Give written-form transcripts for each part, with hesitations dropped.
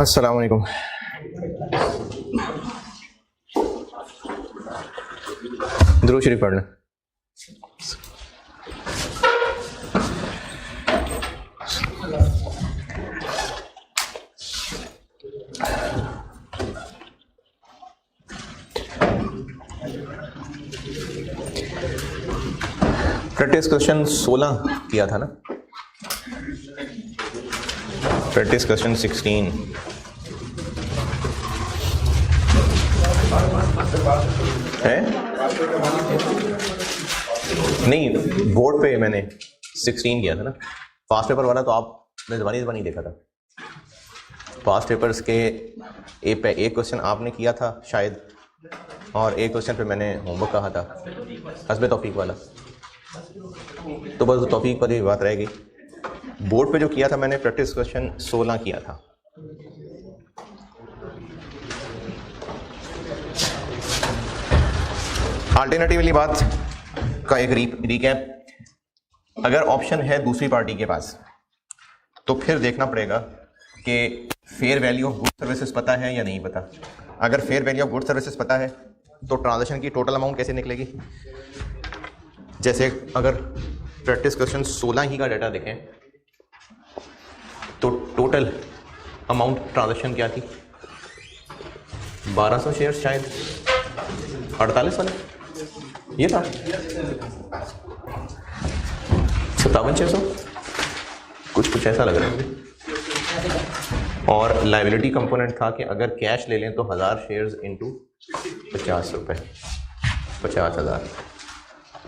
अस्सलाम वालेकुम। दुरूद शरीफ पढ़ लें। प्रैक्टिस क्वेश्चन 16 किया था ना, प्रैक्टिस क्वेश्चन 16 है नहीं, बोर्ड पे मैंने 16 किया था ना। पास्ट पेपर वाला तो आपने ज़बानी देखा था। पास्ट पेपर्स के एक क्वेश्चन आपने किया था शायद, और एक क्वेश्चन पे मैंने होमवर्क कहा था हस्बे तौफीक वाला, तो बस तौफीक पर ही बात रहेगी। बोर्ड पे जो किया था मैंने प्रैक्टिस क्वेश्चन 16 किया था। अल्टरनेटिव वाली बात का एक रिकैप। अगर ऑप्शन है दूसरी पार्टी के पास तो फिर देखना पड़ेगा कि fair value of good services पता है या नहीं पता। अगर fair value of good services पता है तो ट्रांजैक्शन की टोटल अमाउंट कैसे निकलेगी। जैसे अगर प्रैक्टिस क्वेश्चन 16 ही का डाटा देखें तो टोटल अमाउंट ट्रांजैक्शन क्या थी, 1200 शेयर शायद, 48 वाले ये था, 57,600 कुछ ऐसा लग रहा है मुझे। और लाइबिलिटी कंपोनेंट था कि अगर कैश ले लें तो 1000 शेयर्स इंटू 50 रुपये, 50,000,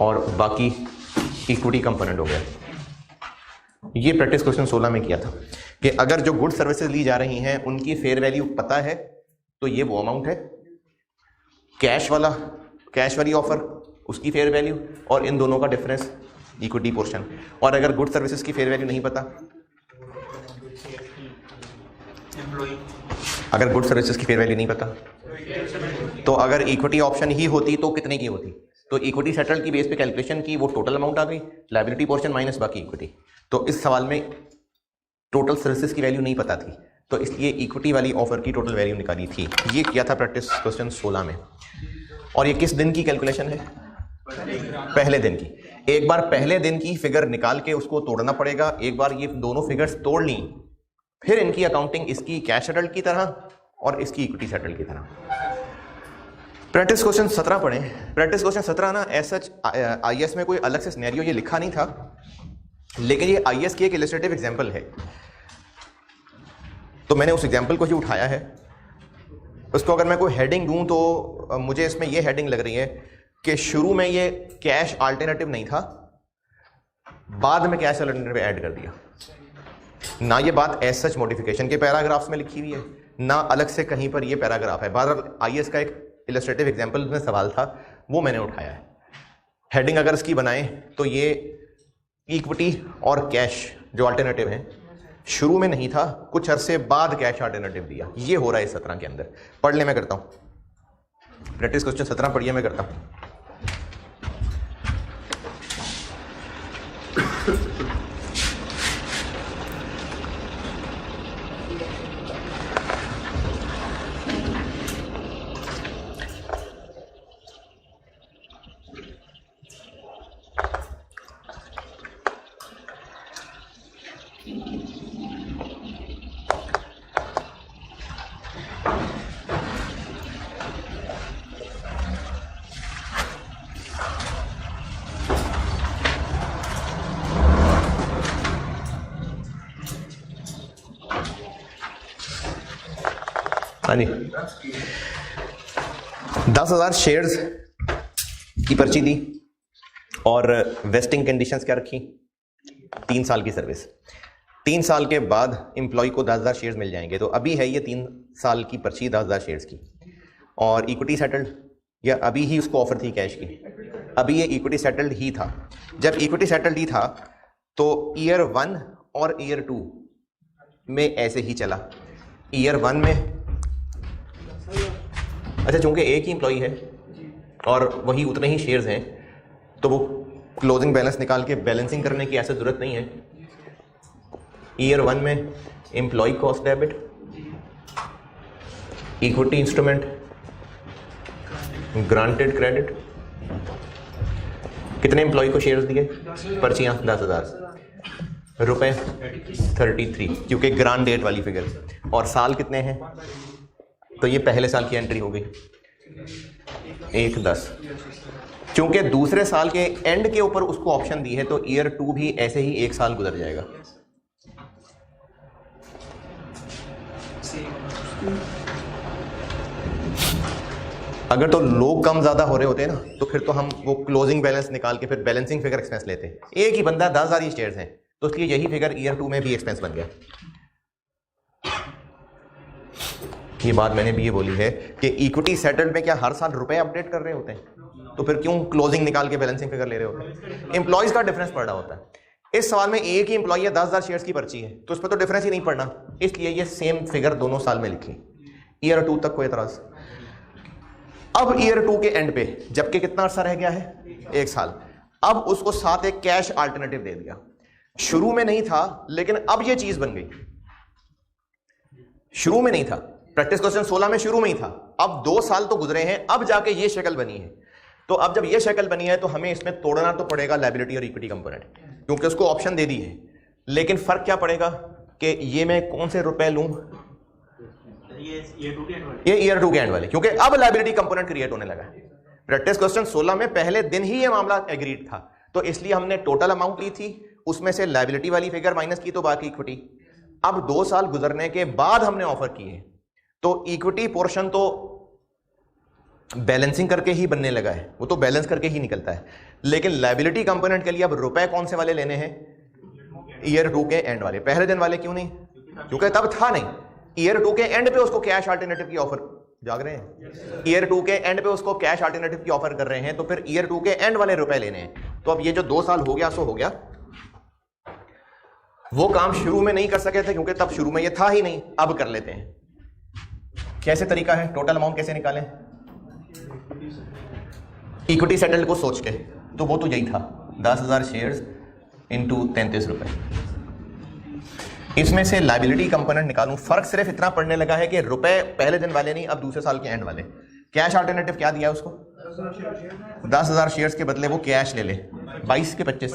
और बाकी इक्विटी कंपोनेंट हो गया। ये प्रैक्टिस क्वेश्चन 16 में किया था कि अगर जो गुड सर्विसेज ली जा रही हैं उनकी फेयर वैल्यू पता है तो ये वो अमाउंट है, कैश वाली ऑफर उसकी फेयर वैल्यू, और इन दोनों का डिफरेंस इक्विटी पोर्शन। और अगर गुड सर्विसेज की फेयर वैल्यू नहीं पता, अगर गुड सर्विसेज की फेयर वैल्यू नहीं पता तो अगर इक्विटी ऑप्शन ही होती तो कितने की होती, तो इक्विटी सेटल की बेस पे कैलकुलेशन की, वो टोटल अमाउंट आ गई, लायबिलिटी पोर्शन माइनस बाकी इक्विटी। तो इस सवाल में टोटल सर्विसेज की वैल्यू नहीं पता थी, तो इसलिए इक्विटी वाली ऑफर की टोटल वैल्यू निकाली थी। ये किया था प्रैक्टिस क्वेश्चन 16 में। और ये किस दिन की कैलकुलेशन है, पहले दिन की। एक बार पहले दिन की फिगर निकाल के उसको तोड़ना पड़ेगा, एक बार ये दोनों फिगर्स तोड़ ली, फिर इनकी अकाउंटिंग इसकी कैश सेटल्ड की तरह और इसकी इक्विटी सेटल्ड की तरह। प्रैक्टिस क्वेश्चन 17 पढ़ें। प्रैक्टिस क्वेश्चन 17 ना ऐसा आईएएस में कोई अलग से सिनेरियो ये लिखा नहीं था, लेकिन ये आईएएस की एक इलस्ट्रेटिव एग्जांपल है, तो मैंने उस एग्जांपल को ही उठाया है। उसको अगर मैं कोई हेडिंग दूं तो मुझे इसमें ये हेडिंग लग रही है कि शुरू में ये कैश अल्टरनेटिव नहीं था, बाद में कैश अल्टरनेटिव ऐड कर दिया। ना ये बात एज सच मॉडिफिकेशन के पैराग्राफ्स में लिखी हुई है, ना अलग से कहीं पर ये पैराग्राफ है। बहरहाल आईएएस का एक इलस्ट्रेटिव एग्जांपल में सवाल था, वो मैंने उठाया है। हेडिंग अगर इसकी बनाएं तो ये इक्विटी और कैश जो अल्टरनेटिव है शुरू में नहीं था, कुछ अरसे बाद कैश अल्टरनेटिव दिया। ये हो रहा है 17 के अंदर। पढ़ ले, मैं करता हूं। प्रैक्टिस क्वेश्चन 17 पढ़िए, मैं करता हूं। हाँ जी, 10,000 शेयर्स की पर्ची दी और वेस्टिंग कंडीशंस क्या रखी, 3 साल की सर्विस। 3 साल के बाद एम्प्लॉय को 10,000 शेयर्स मिल जाएंगे। तो अभी है ये 3 साल की पर्ची 10,000 शेयर्स की, और इक्विटी सेटल्ड, या अभी ही उसको ऑफर थी कैश की, अभी ये इक्विटी सेटल्ड ही था। जब इक्विटी सेटल्ड ही था तो ईयर 1 और ईयर 2 में ऐसे ही चला। ईयर 1 में अच्छा, चूंकि एक ही एम्प्लॉई है और वही उतने ही शेयर्स हैं, तो वो क्लोजिंग बैलेंस निकाल के बैलेंसिंग करने की ऐसे ज़रूरत नहीं है। ईयर 1 में employ cost debit equity instrument, granted credit, कितने एम्प्लॉय को शेयर्स दिए? पर्चियां 10,000 रुपए 33, क्योंकि ग्रांट डेट वाली फिगर। और साल कितने हैं? तो ये पहले साल की एंट्री हो गई 1/10। क्योंकि दूसरे साल के एंड के ऊपर उसको ऑप्शन दी है तो ईयर 2 भी ऐसे ही 1 साल गुजर जाएगा। अगर तो लोग कम ज्यादा हो रहे होते हैं ना तो फिर तो हम वो क्लोजिंग बैलेंस निकाल के फिर बैलेंसिंग फिगर एक्सपेंस लेते हैं। एक ही बंदा 10,000 शेयर्स हैं तो इसलिए यही फिगर ईयर 2 में भी एक्सपेंस बन गया। ये बात मैंने भी ये बोली है कि इक्विटी सेटल्ड में क्या हर साल रुपए अपडेट कर रहे होते हैं? तो फिर क्यों क्लोजिंग निकाल के बैलेंसिंग फिगर ले रहे होते हैं? एम्प्लॉयज का डिफरेंस पड़ रहा होता है। इस सवाल में एक ही एम्प्लॉय है, 10,000 शेयर्स की पर्ची है, तो उस पर तो डिफरेंस ही नहीं पड़ना, इसलिए ये सेम फिगर दोनों साल में लिखी। ईयर 2 तक कोई एतराज। अब ईयर 2 के एंड पे जबकि कितना अर्सा रह गया है? 1 साल। अब उसको साथ एक कैश अल्टरनेटिव दे दिया। शुरू में नहीं था लेकिन अब ये चीज बन गई। शुरू में नहीं था, प्रैक्टिस क्वेश्चन 16 में शुरू में ही था। अब 2 साल तो गुजरे हैं, अब जाके ये शक्ल बनी है। तो अब जब ये शक्ल बनी है तो हमें इसमें तोड़ना तो पड़ेगा लायबिलिटी और इक्विटी कंपोनेंट, क्योंकि उसको ऑप्शन दे दी है। लेकिन फर्क क्या पड़ेगा कि ये मैं कौन से रुपए लूं? ये ईयर 2 के एंड वाले, क्योंकि अब लायबिलिटी कंपोनेंट क्रिएट होने लगा है। प्रैक्टिस क्वेश्चन 16 में पहले दिन ही ये मामला एग्रीड था, तो इसलिए हमने टोटल अमाउंट ली थी, उसमें से लायबिलिटी वाली फिगर माइनस की तो बाकी इक्विटी। अब 2 साल गुजरने के बाद हमने ऑफर किए तो इक्विटी पोर्शन तो बैलेंसिंग करके ही बनने लगा है, वो तो बैलेंस करके ही निकलता है। लेकिन लायबिलिटी कंपोनेंट के लिए अब रुपए कौन से वाले लेने हैं? ईयर 2 के एंड वाले। पहले दिन वाले क्यों नहीं? क्योंकि तब था नहीं। ईयर 2 के एंड पे उसको कैश अल्टरनेटिव की ऑफर जाग रहे हैं, ईयर 2 के एंड पे उसको कैश अल्टरनेटिव की ऑफर कर रहे हैं, तो फिर ईयर 2 के एंड वाले रुपए लेने हैं। तो अब ये जो 2 साल हो गया सो हो गया। वो काम शुरू में नहीं कर सके थे क्योंकि तब शुरू में ये था ही नहीं, अब कर लेते हैं। कैसे तरीका है? टोटल अमाउंट कैसे निकालें? इक्विटी सेटल्ड को सोच के, तो वो तो यही था 10,000 शेयर्स इंटू 33 रुपए। इसमें से लायबिलिटी कंपोनेंट निकालूं। फर्क सिर्फ इतना पड़ने लगा है कि रुपए पहले दिन वाले नहीं, अब दूसरे साल के एंड वाले। कैश अल्टरनेटिव क्या दिया उसको? 10,000 शेयर्स के बदले वो कैश ले ले। 22 के 25,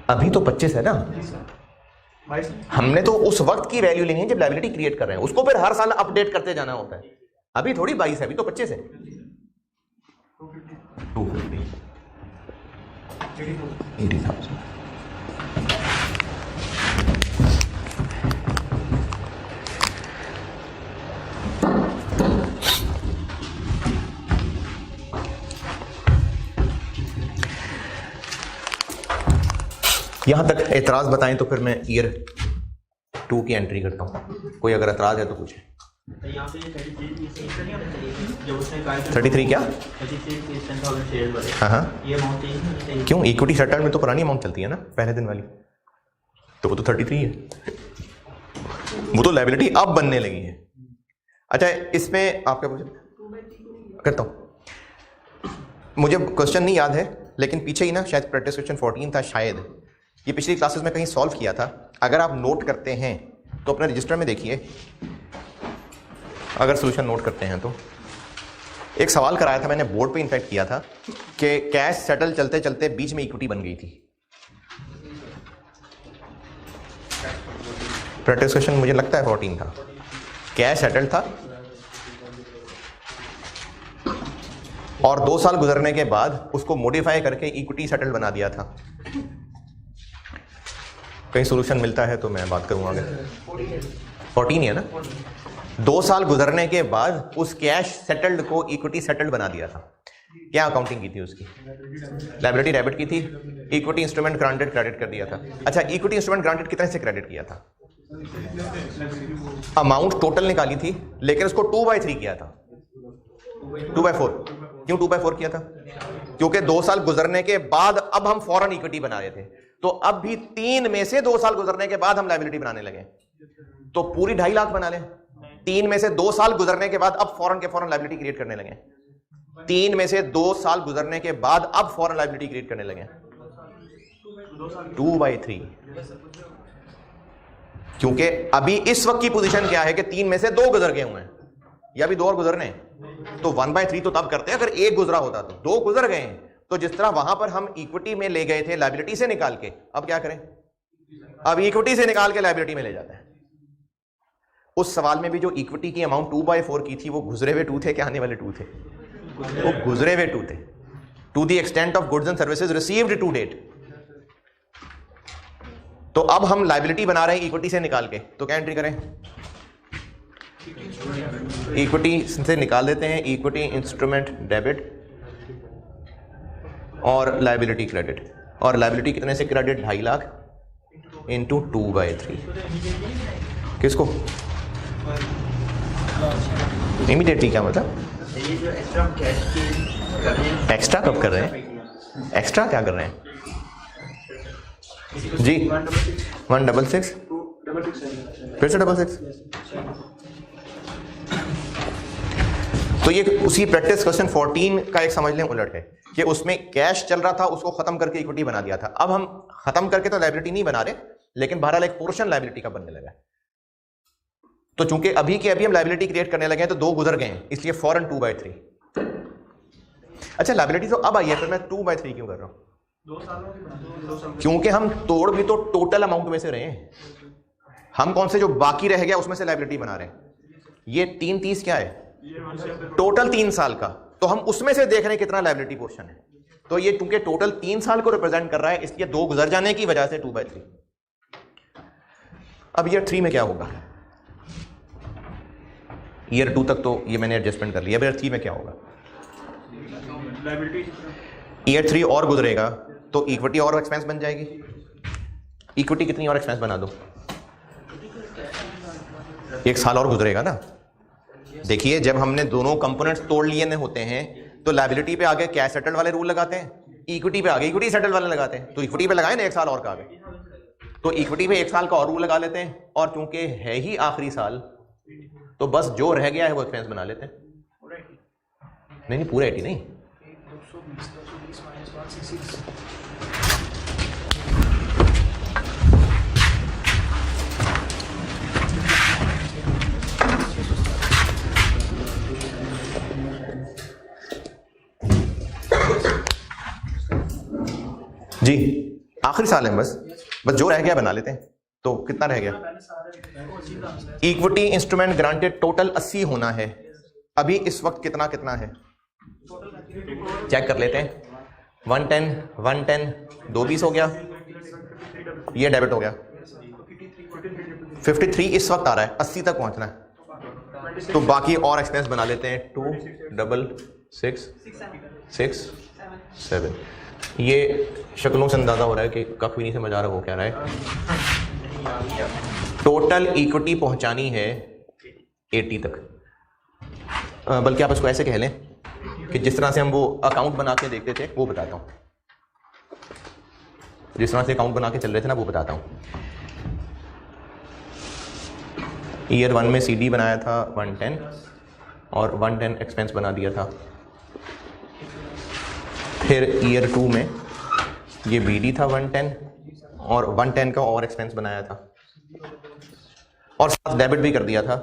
अभी तो 25 है ना। हमने तो उस वक्त की वैल्यू लेनी है जब लायबिलिटी क्रिएट कर रहे हैं, उसको फिर हर साल अपडेट करते जाना होता है। अभी थोड़ी 22 है, अभी तो 25 है। 250, 80,000। यहां तक एतराज बताएं तो फिर मैं ईयर 2 की एंट्री करता हूं। कोई अगर एतराज है तो पूछें। 33 क्या? हाँ, क्यों? इक्विटी सेटल में तो पुरानी अमाउंट चलती है ना, पहले दिन वाली, तो वो तो 33 है। वो तो लायबिलिटी अब बनने लगी है। अच्छा, इसमें आप क्या पूछे करता हूं, मुझे क्वेश्चन नहीं याद है, लेकिन पीछे ही ना शायद प्रैक्टिस क्वेश्चन 14 था शायद, ये पिछली क्लासेस में कहीं सॉल्व किया था। अगर आप नोट करते हैं तो अपने रजिस्टर में देखिए, अगर सॉल्यूशन नोट करते हैं तो एक सवाल कराया था मैंने, बोर्ड पे इनफैक्ट किया था कि कैश सेटल चलते चलते बीच में इक्विटी बन गई थी। प्रैक्टिस क्वेश्चन मुझे लगता है 14 था। कैश सेटल था और 2 साल गुजरने के बाद उसको मॉडिफाई करके इक्विटी सेटल बना दिया था। कहीं सॉल्यूशन मिलता है तो मैं बात करूंगा आगे। 14 है ना। 2 साल गुजरने के बाद उस कैश सेटल्ड को इक्विटी सेटल्ड बना दिया था। क्या अकाउंटिंग की थी उसकी? लायबिलिटी डेबिट की थी, इक्विटी इंस्ट्रूमेंट ग्रांटेड क्रेडिट कर दिया था। अच्छा, इक्विटी इंस्ट्रूमेंट ग्रांटेड कितने से क्रेडिट किया था? अमाउंट टोटल निकाली थी, लेकिन उसको 2/3 किया था। 2/4 क्यों 2/4 किया था? क्योंकि 2 साल गुजरने के बाद अब हम फौरन इक्विटी बना रहे थे, तो अब भी 3 में से 2 साल गुजरने के बाद हम लायबिलिटी बनाने लगे, तो पूरी 2.5 लाख बना लें। 3 में से 2 साल गुजरने के बाद अब फौरन के फौरन लायबिलिटी क्रिएट करने लगे। 3 में से 2 साल गुजरने के बाद अब फौरन लायबिलिटी क्रिएट करने लगे। 2/3 क्योंकि अभी इस वक्त की पोजीशन क्या है कि 3 में से 2 गुजर गए हुए हैं, या भी 2 और गुजरने हैं, तो 1/3 तो तब करते हैं अगर 1 गुजरा होता, तो 2 गुजर गए हैं। तो जिस तरह वहां पर हम इक्विटी में ले गए थे लायबिलिटी से निकाल के, अब क्या करें, अब इक्विटी से निकाल के लायबिलिटी में ले जाते हैं। उस सवाल में भी जो इक्विटी की अमाउंट 2/4 की थी, वो गुजरे हुए 2 थे कि आने वाले 2 थे? वो गुजरे हुए 2 थे। To the extent of goods and services received to date. तो अब हम लायबिलिटी बना रहे हैं इक्विटी से निकाल के, तो क्या एंट्री करें? इक्विटी से निकाल देते हैं इक्विटी इंस्ट्रूमेंट डेबिट और लायबिलिटी क्रेडिट। और लायबिलिटी कितने से क्रेडिट? 2.5 लाख इंटू 2/3। किसको? इमीडिएटली क्या मतलब? एक्स्ट्रा कब कर रहे हैं? एक्स्ट्रा क्या कर रहे हैं जी? 166 फिर से 66। तो ये उसी प्रैक्टिस क्वेश्चन 14 का एक समझ लें उलट है कि उसमें कैश चल रहा था, उसको खत्म करके इक्विटी बना दिया था। अब हम खत्म करके तो लायबिलिटी नहीं बना रहे, लेकिन बहरहाल एक पोर्शन लायबिलिटी का बनने लगा। तो चूंकि अभी के अभी हम लायबिलिटी क्रिएट करने लगे हैं, तो 2 गुजर गए हैं, इसलिए फौरन 2/3। अच्छा, लायबिलिटी तो अब आई है, फिर मैं 2/3 क्यों कर रहा हूं? 2 सालों की, क्योंकि हम तोड़ भी तो टोटल अमाउंट में से रहे हैं। हम कौन से जो बाकी रह गया उसमें से लायबिलिटी बना रहे हैं। ये 3/30 क्या है? टोटल 3 साल का। तो हम उसमें से देख रहे हैं कितना लायबिलिटी पोर्शन है। तो ये चूंकि टोटल 3 साल को रिप्रेजेंट कर रहा है, इसलिए 2 गुजर जाने की वजह से 2/3। अब ईयर 3 में क्या होगा? ईयर 2 तक तो ये मैंने एडजस्टमेंट कर लिया, अब ईयर 3 में क्या होगा? ईयर 3 और गुजरेगा तो इक्विटी और एक्सपेंस बन जाएगी। इक्विटी कितनी और एक्सपेंस बना दो? 1 साल और गुजरेगा ना। देखिए, जब हमने दोनों कंपोनेंट्स तोड़ लिए होते हैं, तो लायबिलिटी पे आगे कैश सेटल वाले रूल लगाते हैं, इक्विटी पे आगे इक्विटी सेटल वाले लगाते हैं। तो इक्विटी पे लगाए ना 1 साल और का आगे, तो इक्विटी पे 1 साल का और रूल लगा लेते हैं। और चूंकि है ही आखिरी साल, तो बस जो रह गया है वो एक्सपेंस बना लेते हैं। नहीं, पूरा 80 नहीं। जी, आखिरी साल है, बस जो रह गया बना लेते हैं। तो कितना रह गया? इक्विटी इंस्ट्रूमेंट ग्रांटेड टोटल 80 होना है। अभी इस वक्त कितना कितना है चेक कर लेते हैं। 110 220 हो गया, ये डेबिट हो गया। 53 इस वक्त आ रहा है, 80 तक पहुंचना है। तो बाकी और एक्सपेंस बना लेते हैं। 2 6 6 7। ये शक्लों से अंदाजा हो रहा है कि काफी नहीं समझ आ रहा वो कह रहा है। टोटल इक्विटी पहुंचानी है 80 तक। बल्कि आप इसको ऐसे कह लें कि जिस तरह से हम वो अकाउंट बना के देखते थे वो बताता हूं। जिस तरह से अकाउंट बना के चल रहे थे ना वो बताता हूं। ईयर 1 में सीडी बनाया था 110 और 110 एक्सपेंस बना दिया था। फिर ईयर 2 में ये बीडी था 110 और 110 का और एक्सपेंस बनाया था और साथ डेबिट भी कर दिया था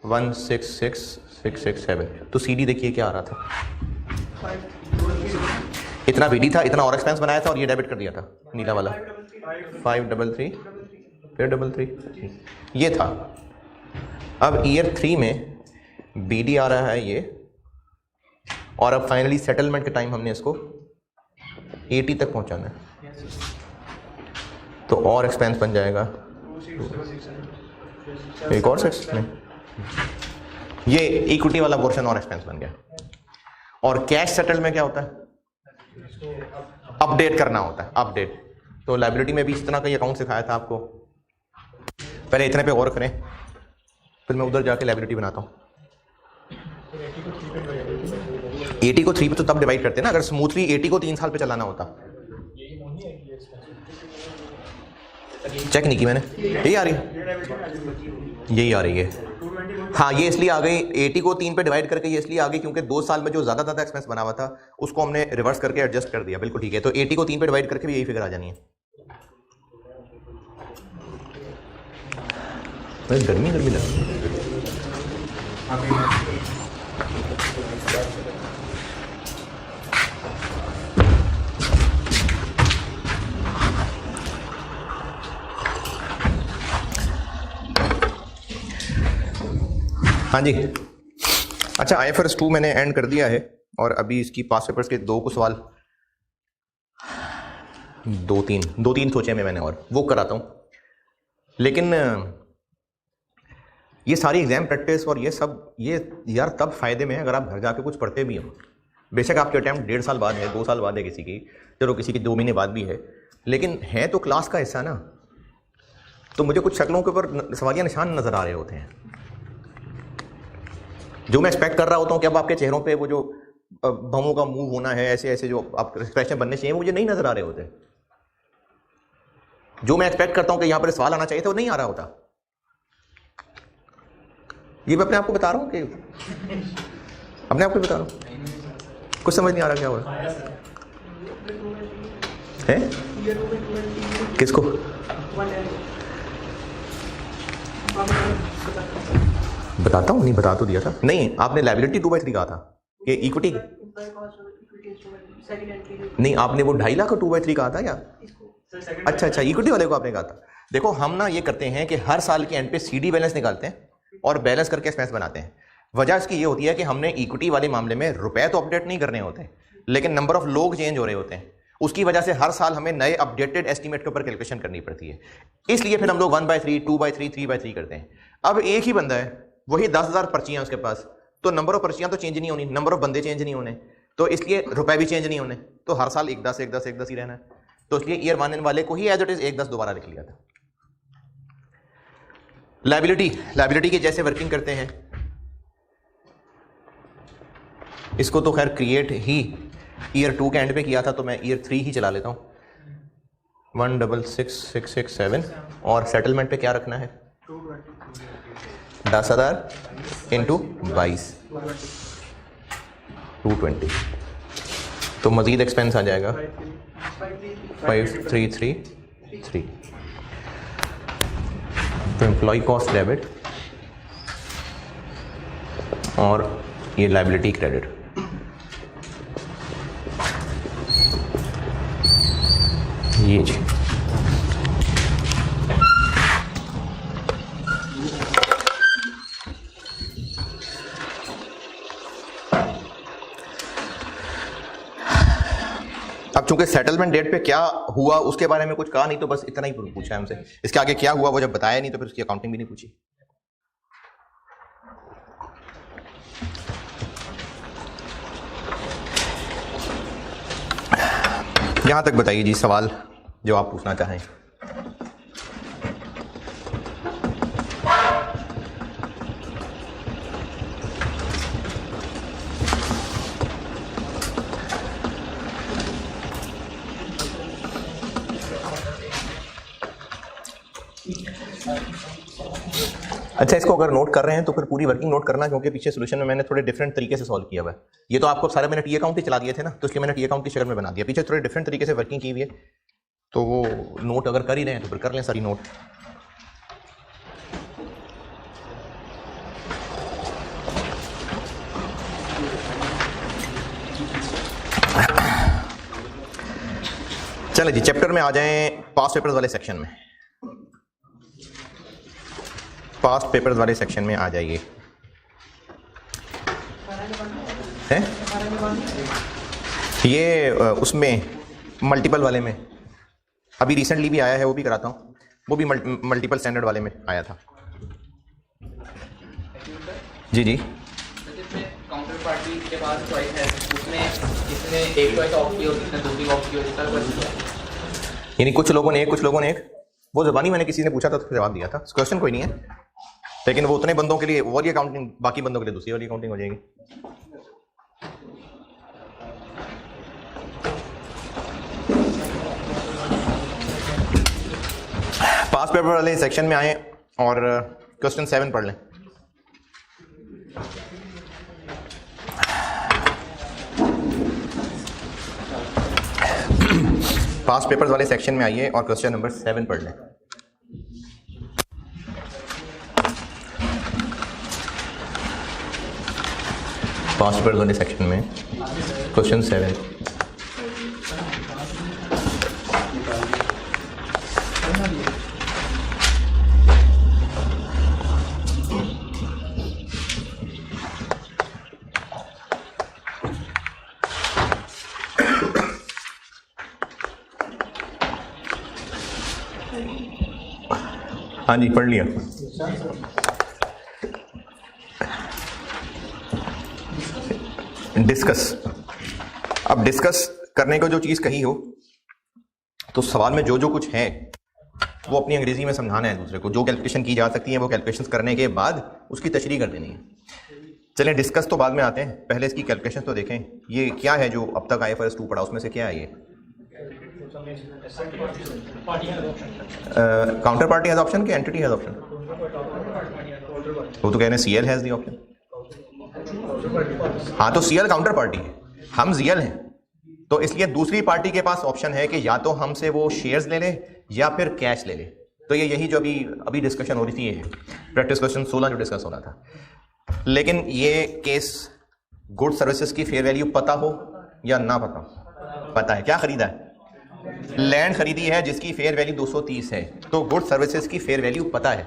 166,667। तो सीडी देखिए क्या आ रहा था, इतना बीडी था, इतना और एक्सपेंस बनाया था और ये डेबिट कर दिया था नीला वाला 533 फिर 33 ये था। अब ईयर 3 में बीडी आ रहा है ये, और अब फाइनली सेटलमेंट के टाइम हमने इसको 80 तक पहुंचाना है। तो और एक्सपेंस बन जाएगा एक और 6 नहीं, ये इक्विटी वाला पोर्शन और एक्सपेंस बन गया। और कैश सेटल में क्या होता है, अपडेट करना होता है, अपडेट। तो लायबिलिटी में भी इस तरह का ये अकाउंट सिखाया था आपको। पहले इतने पे गौर करें, फिर मैं उधर जाके लायबिलिटी बनाता हूँ। 80 को 3 पे तो तब डिवाइड करते हैं ना, अगर स्मूथली 80 को 3 साल पे चलाना होता। चेक नहीं की मैंने, यही आ रही है, यही आ रही है। हाँ, ये इसलिए आ गई 80 को 3 पे डिवाइड करके, ये इसलिए आ गई क्योंकि 2 साल में जो ज़्यादा एक्सपेंस बना हुआ था उसको हमने रिवर्स करके एडजस्ट कर दिया। बिल्कुल ठीक है। तो 80 को 3 पे डिवाइड करके भी यही फिगर आ जानी है। गर्मी गर्मी लग रही है। हाँ जी, अच्छा IFRS 2 मैंने एंड कर दिया है और अभी इसकी पास पेपर्स के दो कुछ सवाल दो तीन सोचे में मैंने और वो कराता हूँ। लेकिन ये सारी एग्जाम प्रैक्टिस और ये सब ये यार तब फायदे में है अगर आप घर जाके कुछ पढ़ते भी हो। बेशक आपके अटैम्प्ट 1.5 साल बाद है, 2 साल बाद है, किसी की चलो किसी की 2 महीने बाद भी है, लेकिन है तो क्लास का हिस्सा ना। तो मुझे कुछ शक्लों के ऊपर सवालिया निशान नजर आ रहे होते हैं जो मैं एक्सपेक्ट कर रहा होता हूँ कि अब आपके चेहरों पे वो जो भवों का मूव होना है, ऐसे ऐसे जो आप एक्सप्रेशन बनने चाहिए वो मुझे नहीं नजर आ रहे होते। जो मैं एक्सपेक्ट करता हूँ कि यहाँ पर सवाल आना चाहिए था वो नहीं आ रहा होता। ये मैं अपने आप को बता रहा हूँ कि अपने आप को बता रहा हूँ, कुछ समझ नहीं आ रहा क्या हो रहा है। किसको बताता हूँ, नहीं बता तो दिया था। नहीं, आपने लायबिलिटी 2/3 कहा था कि इक्विटी नहीं, आपने वो 2.5 लाख का 2/3 कहा था क्या? अच्छा, इक्विटी वाले को आपने कहा था। देखो हम ना ये करते हैं कि हर साल के एंड पे CD बैलेंस निकालते हैं और बैलेंस करके एक्सपेंस बनाते हैं। वजह इसकी ये होती है कि हमने इक्विटी वाले मामले में रुपए तो अपडेट नहीं करने होते, लेकिन नंबर ऑफ लोग चेंज हो रहे होते हैं। उसकी वजह से हर साल हमें नए अपडेटेड एस्टीमेट के ऊपर कैलकुलेशन करनी पड़ती है। इसलिए फिर हम लोग 1/3, 2/3, 3/3 करते हैं। अब एक ही बंदा है, वही 10,000 पर्चियां उसके पास, तो नंबर ऑफ पर्चियां तो चेंज नहीं होनी, नंबर ऑफ बंदे चेंज नहीं होने, तो इसलिए रुपए भी चेंज नहीं होने, तो हर साल 1/10 1/10 1/10 ही रहना है। तो इसलिए ईयर 1 वाले को ही एज इट इज 1/10 दोबारा लिख लिया था। लायबिलिटी की जैसे वर्किंग करते हैं, इसको तो खैर क्रिएट ही ईयर 2 के एंड पे किया था, तो मैं ईयर 3 ही चला लेता हूँ। 166,667 और सेटलमेंट पे क्या रखना है? 10,000 इंटू 22 220, तो मजीद एक्सपेंस आ जाएगा 5333। तो एम्प्लॉय कॉस्ट डेबिट और ये लायबिलिटी क्रेडिट। ये जी अब चूंकि सेटलमेंट डेट पे क्या हुआ उसके बारे में कुछ कहा नहीं, तो बस इतना ही पूछा है हमसे। इसके आगे क्या हुआ वो जब बताया नहीं तो फिर उसकी अकाउंटिंग भी नहीं पूछी। यहां तक बताइए जी सवाल जो आप पूछना चाहें। अच्छा, इसको अगर नोट कर रहे हैं तो फिर पूरी वर्किंग नोट करना, क्योंकि पीछे सोल्यूशन में मैंने थोड़े डिफरेंट तरीके से सॉल्व किया हुआ है। ये तो आपको सारे मैंने टी अकाउंट ही चला दिए थे ना, तो इसलिए मैंने टी अकाउंट की शक्ल में बना दिया। पीछे थोड़े डिफरेंट तरीके से वर्किंग की हुई है, तो वो नोट अगर कर ही रहे हैं तो फिर कर लें सारी नोट। चले जी, चैप्टर में आ जाएं पास्ट पेपर्स वाले सेक्शन में। पास्ट पेपर्स वाले सेक्शन में आ जाइए। हैं? ये उसमें मल्टीपल वाले में अभी रिसेंटली भी आया है, वो भी कराता हूँ। वो भी मल्टीपल स्टैंडर्ड वाले में आया था। जी जी, काउंटर पार्टी के पास चॉइस है, उसमें किसने एक चॉइस ऑप्ट की और किसने दूसरी ऑप्ट की और इस तरह कर, यानी कुछ लोगों ने एक, वो ज़बानी मैंने किसी ने पूछा था तो जवाब दिया था। क्वेश्चन कोई नहीं है, लेकिन वो उतने बंदों के लिए वो वाली अकाउंटिंग, बाकी बंदों के लिए दूसरी वाली अकाउंटिंग हो जाएगी। पास्ट पेपर वाले सेक्शन में आए और क्वेश्चन 7 पढ़ लें। पास्ट पेपर्स वाले सेक्शन में आइए और क्वेश्चन नंबर 7 पढ़ लें। पास्ट पेपर वाले सेक्शन में क्वेश्चन 7। हाँ जी, पढ़ लिया। डिस्कस। अब डिस्कस करने को जो चीज़ कही हो तो सवाल में जो जो कुछ है वो अपनी अंग्रेजी में समझाना है दूसरे को। जो कैलकुलेशन की जा सकती है वो कैलकुलेशन करने के बाद उसकी तशरीह कर देनी है। चलें, डिस्कस तो बाद में आते हैं, पहले इसकी कैलकुलेशन तो देखें। ये क्या है जो अब तक IFRS 2 पढ़ा, उसमें से क्या है ये? काउंटर पार्टी हैज ऑप्शन कि एंटिटी हैज ऑप्शन? वो तो कह रहे हैं CL हैज द ऑप्शन। हाँ, तो CL काउंटर पार्टी है, हम ZL हैं, तो इसलिए दूसरी पार्टी के पास ऑप्शन है कि या तो हमसे वो शेयर्स ले ले या फिर कैश ले ले। तो ये यही जो अभी डिस्कशन हो रही थी, ये प्रैक्टिस क्वेश्चन 16 जो डिस्कस हो रहा था। लेकिन ये केस गुड सर्विसेज की फेयर वैल्यू पता हो या ना पता हो? पता है। क्या खरीदा है? लैंड खरीदी है जिसकी फेयर वैल्यू 230 है, तो गुड सर्विसेज की फेयर वैल्यू पता है।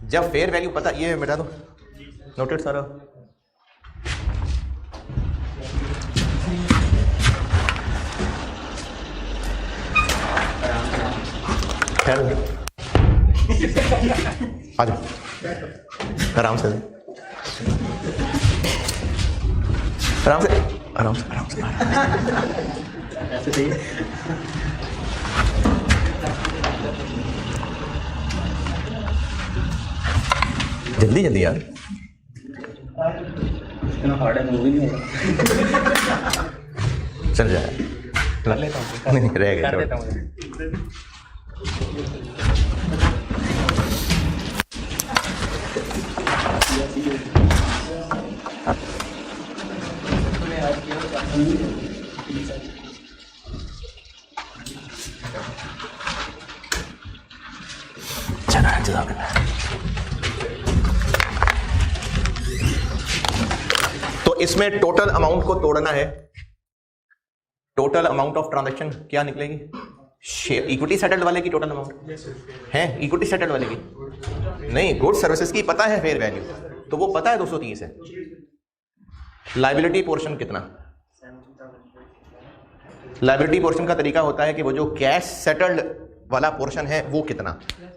जब फेयर वैल्यू पता, ये मिटा दो, नोटेड सारा। आ जाओ, आराम से आराम से आराम से आराम से ऐसे सही है। जल्दी जल्दी यार, हार्ड है, मूवी नहीं होगा। चल जाए, नहीं रह गया। तो इसमें टोटल अमाउंट को तोड़ना है। टोटल अमाउंट ऑफ ट्रांजैक्शन क्या निकलेगी? इक्विटी सेटल्ड वाले की टोटल अमाउंट है, इक्विटी सेटल्ड वाले की नहीं, गुड सर्विसेज की पता है फेयर वैल्यू, तो वो पता है 230 है। लायबिलिटी पोर्शन कितना? लायबिलिटी पोर्शन का तरीका होता है कि वो जो कैश सेटल्ड वाला पोर्शन है वो कितना।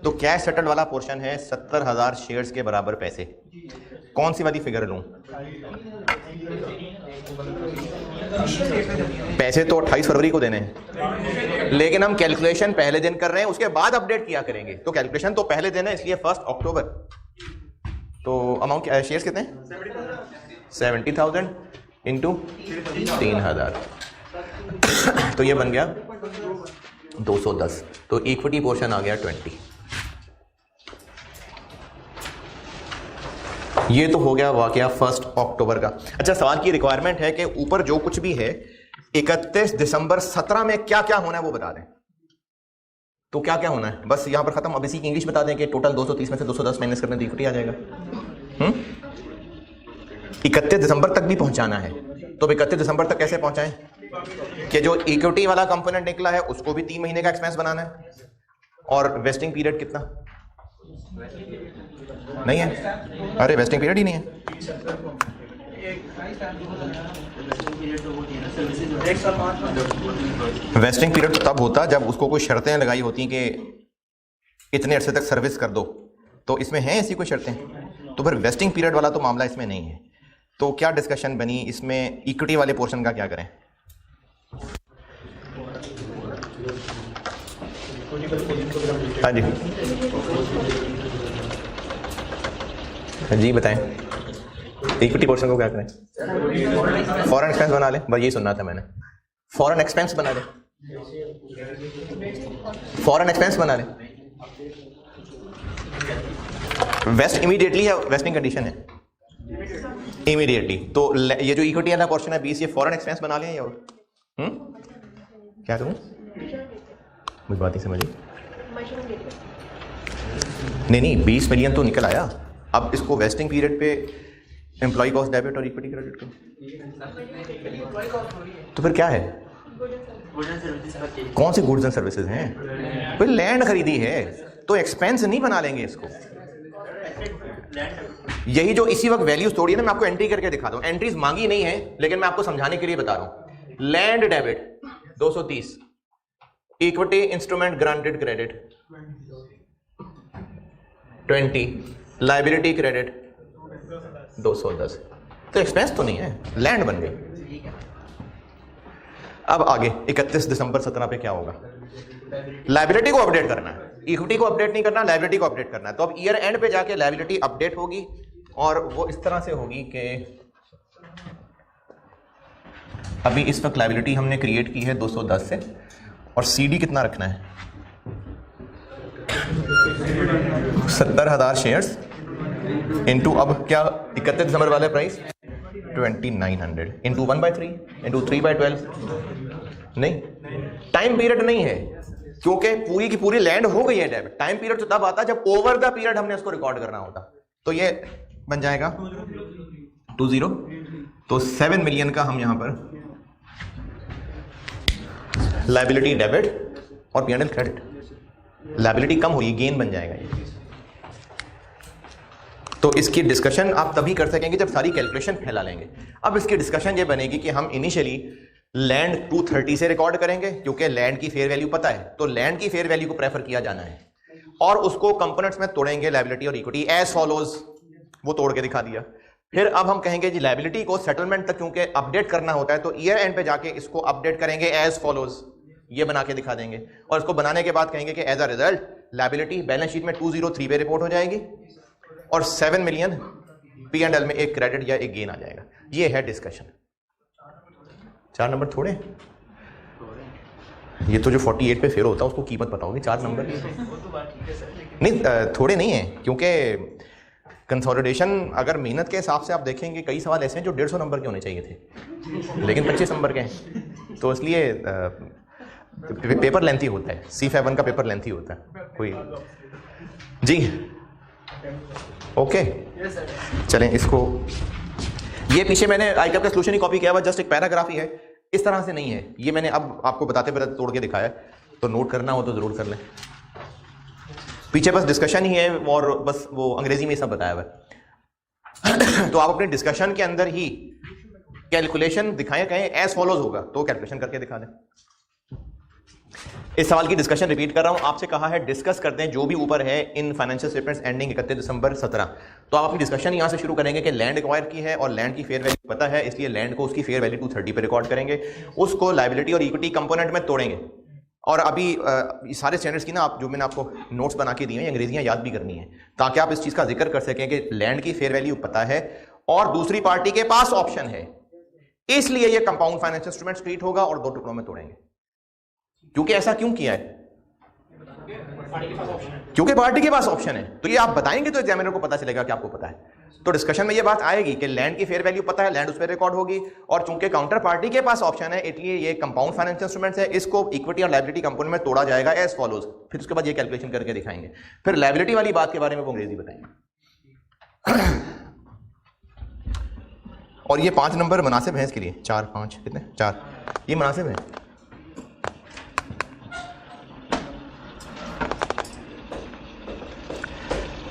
तो कैश सेटल्ड वाला पोर्शन है 70,000 शेयर्स के बराबर पैसे। कौन सी वाली फिगर लूं? पैसे तो 28 फरवरी को देने हैं, लेकिन हम कैलकुलेशन पहले दिन कर रहे हैं, उसके बाद अपडेट किया करेंगे। तो कैलकुलेशन तो पहले दिन है, इसलिए 1 अक्टूबर। तो अमाउंट शेयर्स कितने हैं? 70,000 इंटू 3,000, तो ये बन गया 210। तो इक्विटी पोर्शन आ गया 20। ये तो हो गया वाकया 1 अक्टूबर का। अच्छा, सवाल की रिक्वायरमेंट है कि ऊपर जो कुछ भी है 31 दिसंबर 17 में क्या क्या होना है वो बता दें। तो क्या क्या होना है बस यहां पर खत्म। अब इसी की इंग्लिश बता दें कि टोटल 230 में से 210 माइनस करने तो इक्विटी आ जाएगा। 31 दिसंबर तक भी पहुंचाना है, तो 31 दिसंबर तक कैसे पहुंचाएं कि जो इक्विटी वाला कंपोनेंट निकला है उसको भी 3 महीने का एक्सपेंस बनाना है। और वेस्टिंग पीरियड कितना? नहीं है। अरे वेस्टिंग पीरियड ही नहीं है। वेस्टिंग पीरियड तो तब होता जब उसको कोई शर्तें लगाई होती कि इतने अरसे तक सर्विस कर दो, तो इसमें है ऐसी कोई शर्तें? तो फिर वेस्टिंग पीरियड वाला तो मामला इसमें नहीं है। तो क्या डिस्कशन बनी इसमें? इक्विटी वाले पोर्शन का क्या करें? हाँ जी, जी बताएं, इक्विटी पोर्शन को क्या करें? फॉरेन एक्सपेंस बना ले, बस यही सुनना था मैंने। फॉरेन एक्सपेंस बना ले, फॉरेन एक्सपेंस बना ले। वेस्ट इमीडिएटली है, वेस्टिंग कंडीशन है इमीडिएटली। तो ये जो इक्विटी वाला पोर्शन है 20, ये फॉरेन एक्सपेंस बना लें। और क्या करूं? मुझे बात नहीं समझी। नहीं 20 मिलियन तो निकल आया। अब इसको वेस्टिंग पीरियड पे एम्प्लॉय कॉस्ट डेबिट और इक्विटी क्रेडिट को, तो फिर क्या है? कौन सी गुड्स एंड सर्विसेज हैं? फिर लैंड खरीदी है तो एक्सपेंस नहीं बना लेंगे इसको। यही जो इसी वक्त वैल्यूज तोड़ी है ना, मैं आपको एंट्री करके दिखा दूं। एंट्रीज मांगी नहीं है लेकिन मैं आपको समझाने के लिए बता रहा हूं। Land debit 230, equity instrument granted credit 20, liability credit 210। तो एक्सपेंस तो नहीं है, लैंड बन गई। अब आगे 31 दिसंबर 17 पे क्या होगा? लाइबिलिटी को अपडेट करना है, इक्विटी को अपडेट नहीं करना, लाइबिलिटी को अपडेट करना है। तो अब ईयर एंड पे जाके लाइबिलिटी अपडेट होगी और वो इस तरह से होगी कि अभी इस वक्त लाइबिलिटी हमने क्रिएट की है 210 से, और सीडी कितना रखना है? 70,000 शेयर्स इनटू अब क्या 31 दिसंबर वाले प्राइस 2900 इनटू 1/3 इनटू 3/12। नहीं, टाइम पीरियड नहीं है क्योंकि पूरी की पूरी लैंड हो गई है डेबिट। टाइम पीरियड तो तब आता है जब ओवर द पीरियड हमने उसको रिकॉर्ड करना होता। तो ये बन जाएगा 20, तो 7 मिलियन का हम यहां पर लाइबिलिटी डेबिट और P&L क्रेडिट। लाइबिलिटी कम हुई, गेन बन जाएगा ये। तो इसकी डिस्कशन आप तभी कर सकेंगे जब सारी कैलकुलेशन फैला लेंगे। अब इसकी डिस्कशन ये बनेगी कि हम इनिशियली लैंड 230 से रिकॉर्ड करेंगे क्योंकि लैंड की फेयर वैल्यू पता है, तो लैंड की फेयर वैल्यू को प्रेफर किया जाना है, और उसको कंपोनेंट्स में तोड़ेंगे लायबिलिटी और इक्विटी एज फॉलोज। वो तोड़ के दिखा दिया। फिर अब हम कहेंगे जी लायबिलिटी को सेटलमेंट तक क्योंकि अपडेट करना होता है, तो ईयर एंड पे जाके इसको अपडेट करेंगे एज फॉलोज, ये बना के दिखा देंगे। और इसको बनाने के बाद कहेंगे कि as a result liability balance sheet में 203 पे रिपोर्ट हो जाएगी और 7 मिलियन P&L में एक क्रेडिट या एक गेन आ जाएगा। ये है डिस्कशन। 4 नंबर थोड़े, ये तो जो 48 पे फेल होता है उसको कीमत पता होगी। 4 नंबर नहीं, थोड़े नहीं है, क्योंकि कंसोलिडेशन अगर मेहनत के हिसाब से आप देखेंगे कई सवाल ऐसे हैं जो 150 नंबर के होने चाहिए थे लेकिन 25 नंबर के हैं, तो इसलिए पेपर लेंथी होता है। C51 का पेपर लेंथी होता है कोई जी। ओके चलें, इसको ये पीछे मैंने आईकैप का सोल्यूशन ही कॉपी किया हुआ, जस्ट एक पैराग्राफ ही है, इस तरह से नहीं है। ये मैंने अब आपको बताते बताते तोड़ के दिखाया, तो नोट करना हो तो जरूर कर लें। पीछे बस डिस्कशन ही है और बस वो अंग्रेजी में सब बताया हुआ है। तो आप अपने डिस्कशन के अंदर ही कैलकुलेशन दिखाएं, कहें एज फॉलोज होगा तो कैलकुलेशन करके दिखा दें। इस सवाल की डिस्कशन रिपीट कर रहा हूं, आपसे कहा है डिस्कस करते हैं जो भी ऊपर है इन फाइनेंशियल स्टेटमेंट्स एंडिंग 31 दिसंबर 17। तो आप अपनी डिस्कशन यहां से शुरू करेंगे कि लैंड एक्वायर की है और लैंड की फेयर वैल्यू पता है, इसलिए लैंड को उसकी फेयर वैल्यू 230 पे रिकॉर्ड करेंगे, उसको लायबिलिटी और इक्विटी कंपोनेंट में तोड़ेंगे। और अभी सारे स्टैंडर्ड्स की ना आप जो मैंने आपको नोट्स बना के दिए हैं, अंग्रेजियां याद भी करनी है ताकि आप इस चीज का जिक्र कर सकें कि लैंड की फेयर वैल्यू पता है और दूसरी पार्टी के पास ऑप्शन है, इसलिए ये कंपाउंड फाइनेंशियल इंस्ट्रूमेंट ट्रीट होगा और 2 टुकड़ों में तोड़ेंगे। क्योंकि ऐसा क्यों किया है? क्योंकि पार्टी के पास ऑप्शन है। तो ये आप बताएंगे तो एग्जामिनर को पता चलेगा कि आपको पता है। तो डिस्कशन में ये बात आएगी कि लैंड की फेयर वैल्यू पता है, लैंड उस पर रिकॉर्ड होगी, और चूंकि काउंटर पार्टी के पास ऑप्शन है इसलिए ये कंपाउंड फाइनेंशियल इंस्ट्रूमेंट्स है, इसको इक्विटी और लायबिलिटी कंपोनेंट में तोड़ा जाएगा एज फॉलोज। फिर उसके बाद ये कैलकुलेशन करके दिखाएंगे। फिर लायबिलिटी वाली बात के बारे में वो अंग्रेजी बताएंगे। और ये 5 नंबर मुनासिब है इसके लिए, 4 5 कितने 4, ये मुनासिब है।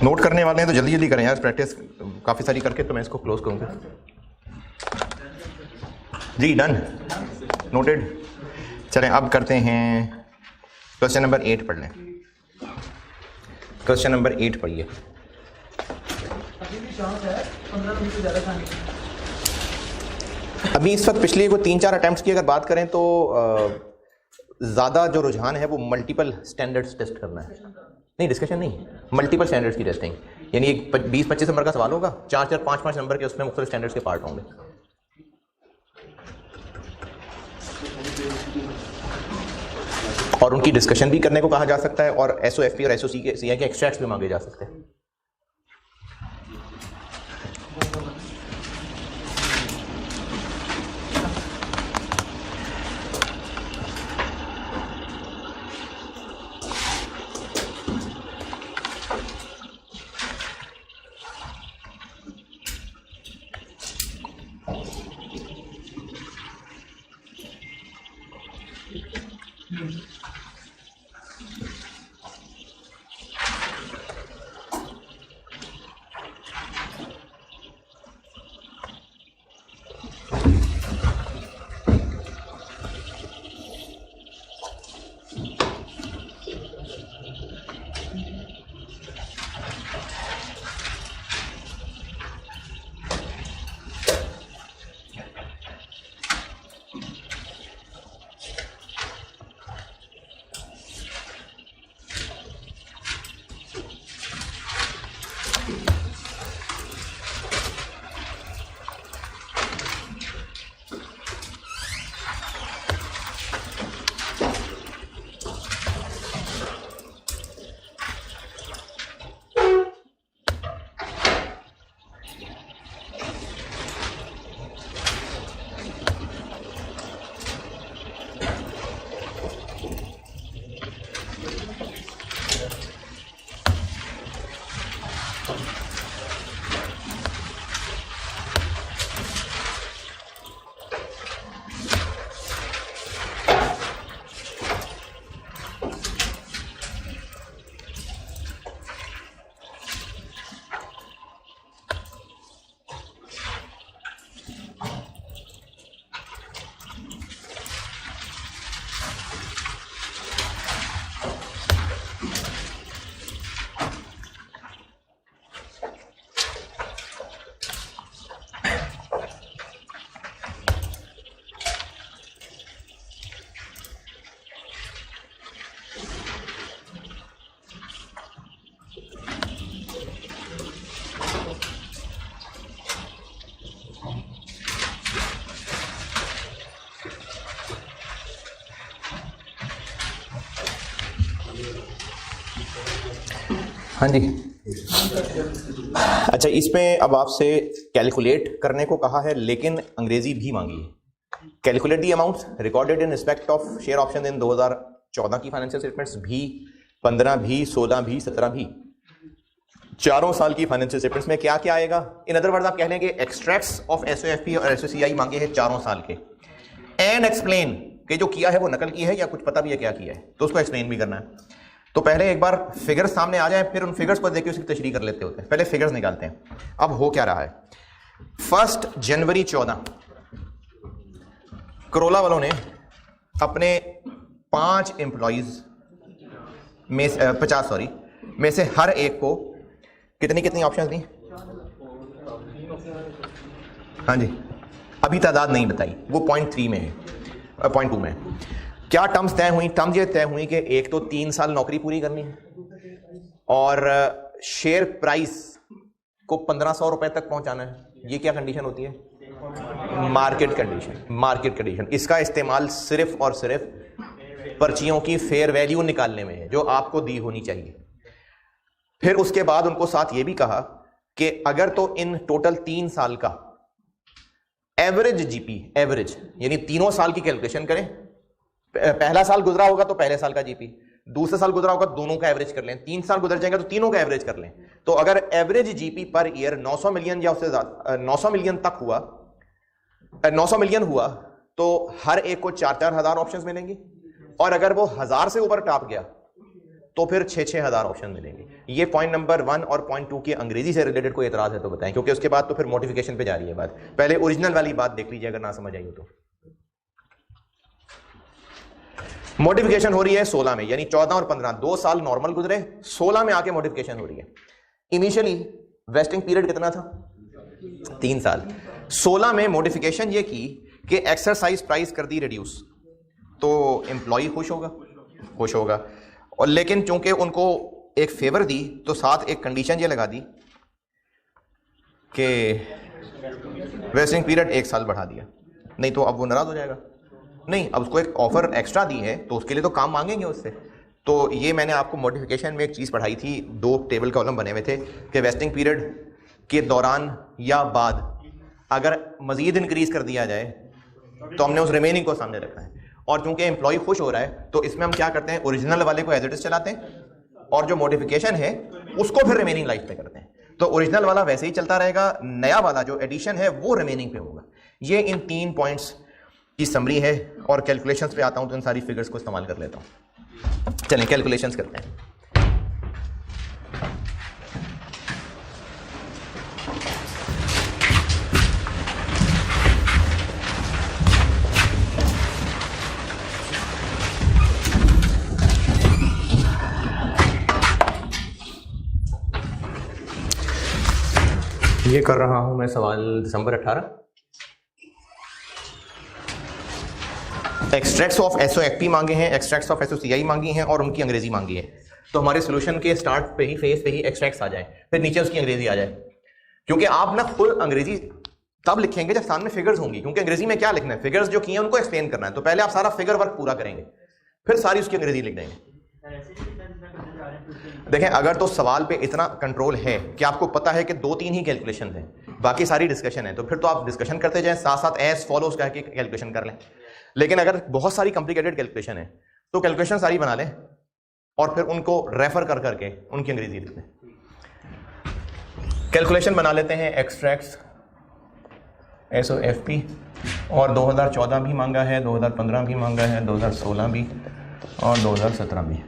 नोट करने वाले हैं तो जल्दी जल्दी करें यार, प्रैक्टिस काफ़ी सारी करके तो मैं इसको क्लोज करूँगा जी। Done, noted. चलें अब करते हैं क्वेश्चन नंबर 8 पढ़ लें। क्वेश्चन नंबर 8 पढ़िए। अभी इस वक्त पिछले को 3-4 अटैम्प्ट्स की अगर बात करें तो ज़्यादा जो रुझान है वो मल्टीपल स्टैंडर्ड्स टेस्ट करना है। नहीं, डिस्कशन नहीं, मल्टीपल स्टैंडर्ड्स की टेस्टिंग, यानी एक 20-25 नंबर का सवाल होगा, 4-4 5-5 नंबर के उसमें मुख्तलिफ स्टैंडर्ड्स के पार्ट होंगे। और उनकी डिस्कशन भी करने को कहा जा सकता है और SOFP और SOC के CI के एक्सट्रैक्ट्स भी मांगे जा सकते हैं। हाँ जी, अच्छा इसमें अब आपसे कैलकुलेट करने को कहा है, लेकिन अंग्रेजी भी मांगी है। Calculate the amounts recorded in respect of share option in 2014 की फाइनेंशियल स्टेटमेंट्स भी, 15 भी, 16 भी, 17 भी, चारों साल की फाइनेंशियल स्टेटमेंट्स में क्या क्या आएगा। इन अदर वर्ड्स आप कह लेंगे एक्सट्रैक्ट्स ऑफ एसओएफपी और एसओसीआई मांगे हैं चारों साल के, एंड एक्सप्लेन कि जो किया है वो नकल की है या कुछ पता भी है क्या किया है, तो उसको एक्सप्लेन भी करना है। तो पहले एक बार फिगर्स सामने आ जाए, फिर उन फिगर्स को देखिए उसकी तशरीह कर लेते होते हैं। पहले फिगर्स निकालते हैं। अब हो क्या रहा है, 1 जनवरी 14 करोला वालों ने अपने 5 एम्प्लॉइज में 50 में से हर एक को कितनी ऑप्शंस दी? हाँ जी, अभी तादाद नहीं बताई, वो 0.3 में है, 0.2 में। क्या टर्म्स तय हुई? टर्म्स ये तय हुई कि एक तो 3 साल नौकरी पूरी करनी है और शेयर प्राइस को 1500 रुपए तक पहुंचाना है। ये क्या कंडीशन होती है? Market condition. मार्केट कंडीशन इसका इस्तेमाल सिर्फ और सिर्फ पर्चियों की फेयर वैल्यू निकालने में है, जो आपको दी होनी चाहिए। फिर उसके बाद उनको साथ ये भी कहा कि अगर तो इन टोटल 3 साल का एवरेज जीपी, एवरेज यानी तीनों साल की कैलकुलेशन करें। पहला साल गुजरा होगा तो पहले साल का जीपी, दूसरा साल गुजरा होगा दोनों का एवरेज कर लें, 3 साल गुजर जाएंगे तो तीनों का एवरेज कर लें। तो अगर average GP per year 900 million या उससे ज्यादा 900 मिलियन तक हुआ, 900 मिलियन हुआ तो हर एक को 4-4 हजार ऑप्शंस मिलेंगे, और अगर वो 1000 से ऊपर टॉप गया तो फिर 6-6 हजार ऑप्शन मिलेंगे। ये पॉइंट नंबर 1 और पॉइंट 2 की अंग्रेजी से रिलेटेड कोई एतराज है तो बताएं, क्योंकि उसके बाद तो फिर मॉडिफिकेशन पे जा रही है बात। पहले ओरिजिनल वाली बात देख लीजिए अगर ना समझ आई हो तो। मॉडिफिकेशन हो रही है 16 में, यानी 14 और 15 2 साल नॉर्मल गुजरे, 16 में आके मॉडिफिकेशन हो रही है। इनिशियली वेस्टिंग पीरियड कितना था? 3 साल। 16 में मॉडिफिकेशन ये की कि एक्सरसाइज प्राइस कर दी रिड्यूस, तो एम्प्लॉय खुश होगा। और लेकिन चूंकि उनको एक फेवर दी तो साथ एक कंडीशन ये लगा दी कि वेस्टिंग पीरियड 1 साल बढ़ा दिया, नहीं तो अब वो नाराज हो जाएगा। नहीं, अब उसको एक ऑफर एक्स्ट्रा दी है तो उसके लिए तो काम मांगेंगे उससे। तो ये मैंने आपको मॉडिफिकेशन में एक चीज़ पढ़ाई थी, 2 टेबल कॉलम बने हुए थे कि वेस्टिंग पीरियड के दौरान या बाद अगर मजीद इंक्रीज कर दिया जाए तो हमने उस रिमेनिंग को सामने रखा है। और चूंकि एम्प्लॉय खुश हो रहा है तो इसमें हम क्या करते हैं, ओरिजिनल वाले को एज इट इज चलाते हैं और जो मॉडिफिकेशन है उसको फिर रिमेनिंग लाइफ पे करते हैं। तो ओरिजिनल वाला वैसे ही चलता रहेगा, नया वाला जो एडिशन है वो रिमेनिंग पे होगा। ये इन 3 पॉइंट्स की समरी है और कैलकुलेशंस पे आता हूं तो इन सारी फिगर्स को इस्तेमाल कर लेता हूं। चलें कैलकुलेशंस करते हैं। ये कर रहा हूं मैं सवाल दिसंबर 18। एक्सट्रैक्ट्स ऑफ एसओएफपी मांगे हैं, एक्सट्रैक्ट्स ऑफ एसओसीआई मांगी हैं और उनकी अंग्रेजी मांगी है। तो हमारे सॉल्यूशन के स्टार्ट पे ही फेस पे ही एक्सट्रैक्ट्स आ जाए, फिर नीचे उसकी अंग्रेजी आ जाए, क्योंकि आप ना फुल अंग्रेजी तब लिखेंगे जब सामने फिगर्स होंगी, क्योंकि अंग्रेजी में क्या लिखना है, फिगर्स जो किए हैं उनको एक्सप्लेन करना है। तो पहले आप सारा फिगर वर्क पूरा करेंगे, फिर सारी उसकी अंग्रेजी लिख देंगे। देखें, अगर तो सवाल पे इतना कंट्रोल है कि आपको पता है कि 2-3 ही कैलकुलेशन है, बाकी सारी डिस्कशन है, तो फिर तो आप डिस्कशन करते जाएं, साथ साथ एज फॉलोज कह के कैलकुलेशन कर लें। लेकिन अगर बहुत सारी कॉम्प्लिकेटेड कैलकुलेशन है तो कैलकुलेशन सारी बना लें और फिर उनको रेफर कर करके उनकी अंग्रेजी लिख लें। कैलकुलेशन बना लेते हैं एक्सट्रैक्ट्स एसओएफपी, और 2014 भी मांगा है, 2015 भी मांगा है, 2016 भी और 2017 भी।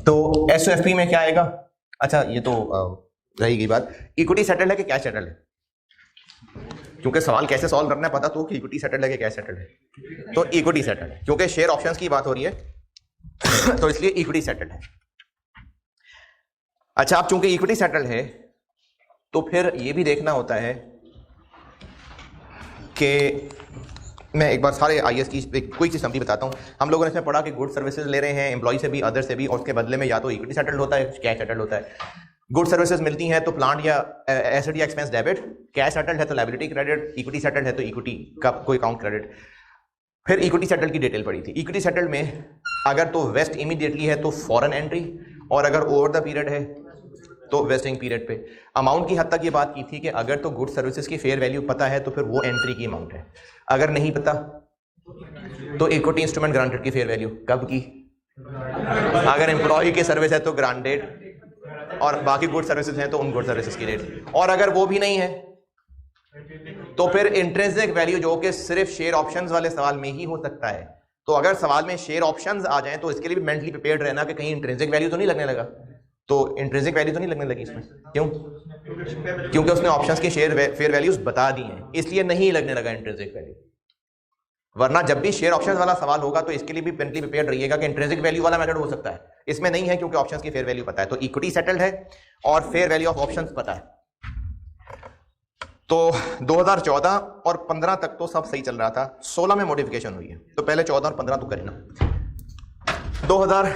तो एसओएफपी में क्या आएगा? अच्छा, ये तो रहेगी बात, इक्विटी सेटल्ड है कि कैश सेटल्ड है, क्योंकि सवाल कैसे सॉल्व करना है पता तो कि इक्विटी सेटल्ड है कि कैश सेटल्ड है। तो इक्विटी सेटल्ड है, क्योंकि शेयर ऑप्शंस की बात हो रही है तो इसलिए इक्विटी सेटल्ड है। अच्छा, अब चूंकि इक्विटी सेटल्ड है तो फिर ये भी देखना होता है कि मैं एक बार सारे आईएएस की कोई चीज समझी बताता हूं। हम लोगों ने इसमें पढ़ा कि गुड सर्विसेज ले रहे हैं एम्प्लॉय से भी, अदर से भी, और उसके बदले में या तो इक्विटी सेटल्ड होता है, कैश सेटल्ड होता है। गुड सर्विसेज मिलती हैं तो प्लांट या एसेट या एक्सपेंस डेबिट, कैश सेटल्ड है तो लायबिलिटी क्रेडिट, इक्विटी सेटल्ड है तो इक्विटी का कोई अकाउंट क्रेडिट। फिर इक्विटी सेटल्ड की डिटेल पड़ी थी। इक्विटी सेटल्ड में अगर तो वेस्ट इमीडिएटली है तो फॉरेन एंट्री, और अगर ओवर द पीरियड है तो वेस्टिंग पीरियड पे। अमाउंट की हद तक ये बात की थी कि अगर तो गुड सर्विसेज की फेयर वैल्यू पता है तो फिर वो एंट्री की अमाउंट है, अगर नहीं पता तो इक्विटी इंस्ट्रूमेंट ग्रांटेड की फेयर वैल्यू कब की, अगर एम्प्लॉय की सर्विस है तो ग्रांटेड, और बाकी गुड सर्विसेज हैं तो उन गुड सर्विसेज की रेट, और अगर वो भी नहीं है तो फिर इंट्रिंसिक वैल्यू, जो कि सिर्फ शेयर ऑप्शंस वाले सवाल में ही हो सकता है। तो अगर सवाल में शेयर ऑप्शंस आ जाएं तो इसके लिए भी मेंटली प्रिपेयर्ड रहना कि कहीं इंट्रिंसिक वैल्यू तो नहीं लगने लगा। तो इंट्रिंसिक वैल्यू तो नहीं लगने लगी इसमें, क्यों? क्योंकि उसने ऑप्शंस की फेयर वैल्यूज बता दी हैं, इसलिए नहीं लगने लगा इंट्रिंसिक वैल्यू। वरना जब भी शेयर ऑप्शंस वाला सवाल होगा तो इसके लिए भी मेंटली प्रिपेयर्ड रहिएगा कि इंट्रिंसिक वैल्यू वाला मेथड हो सकता है, इसमें नहीं है क्योंकि ऑप्शंस की फेयर वैल्यू पता है। तो इक्विटी सेटल्ड है और फेयर वैल्यू ऑफ ऑप्शंस पता है। तो 2014 और 15 तक तो सब सही चल रहा था, 16 में मॉडिफिकेशन हुई है, तो पहले 14 और 15 तो करें ना। 2000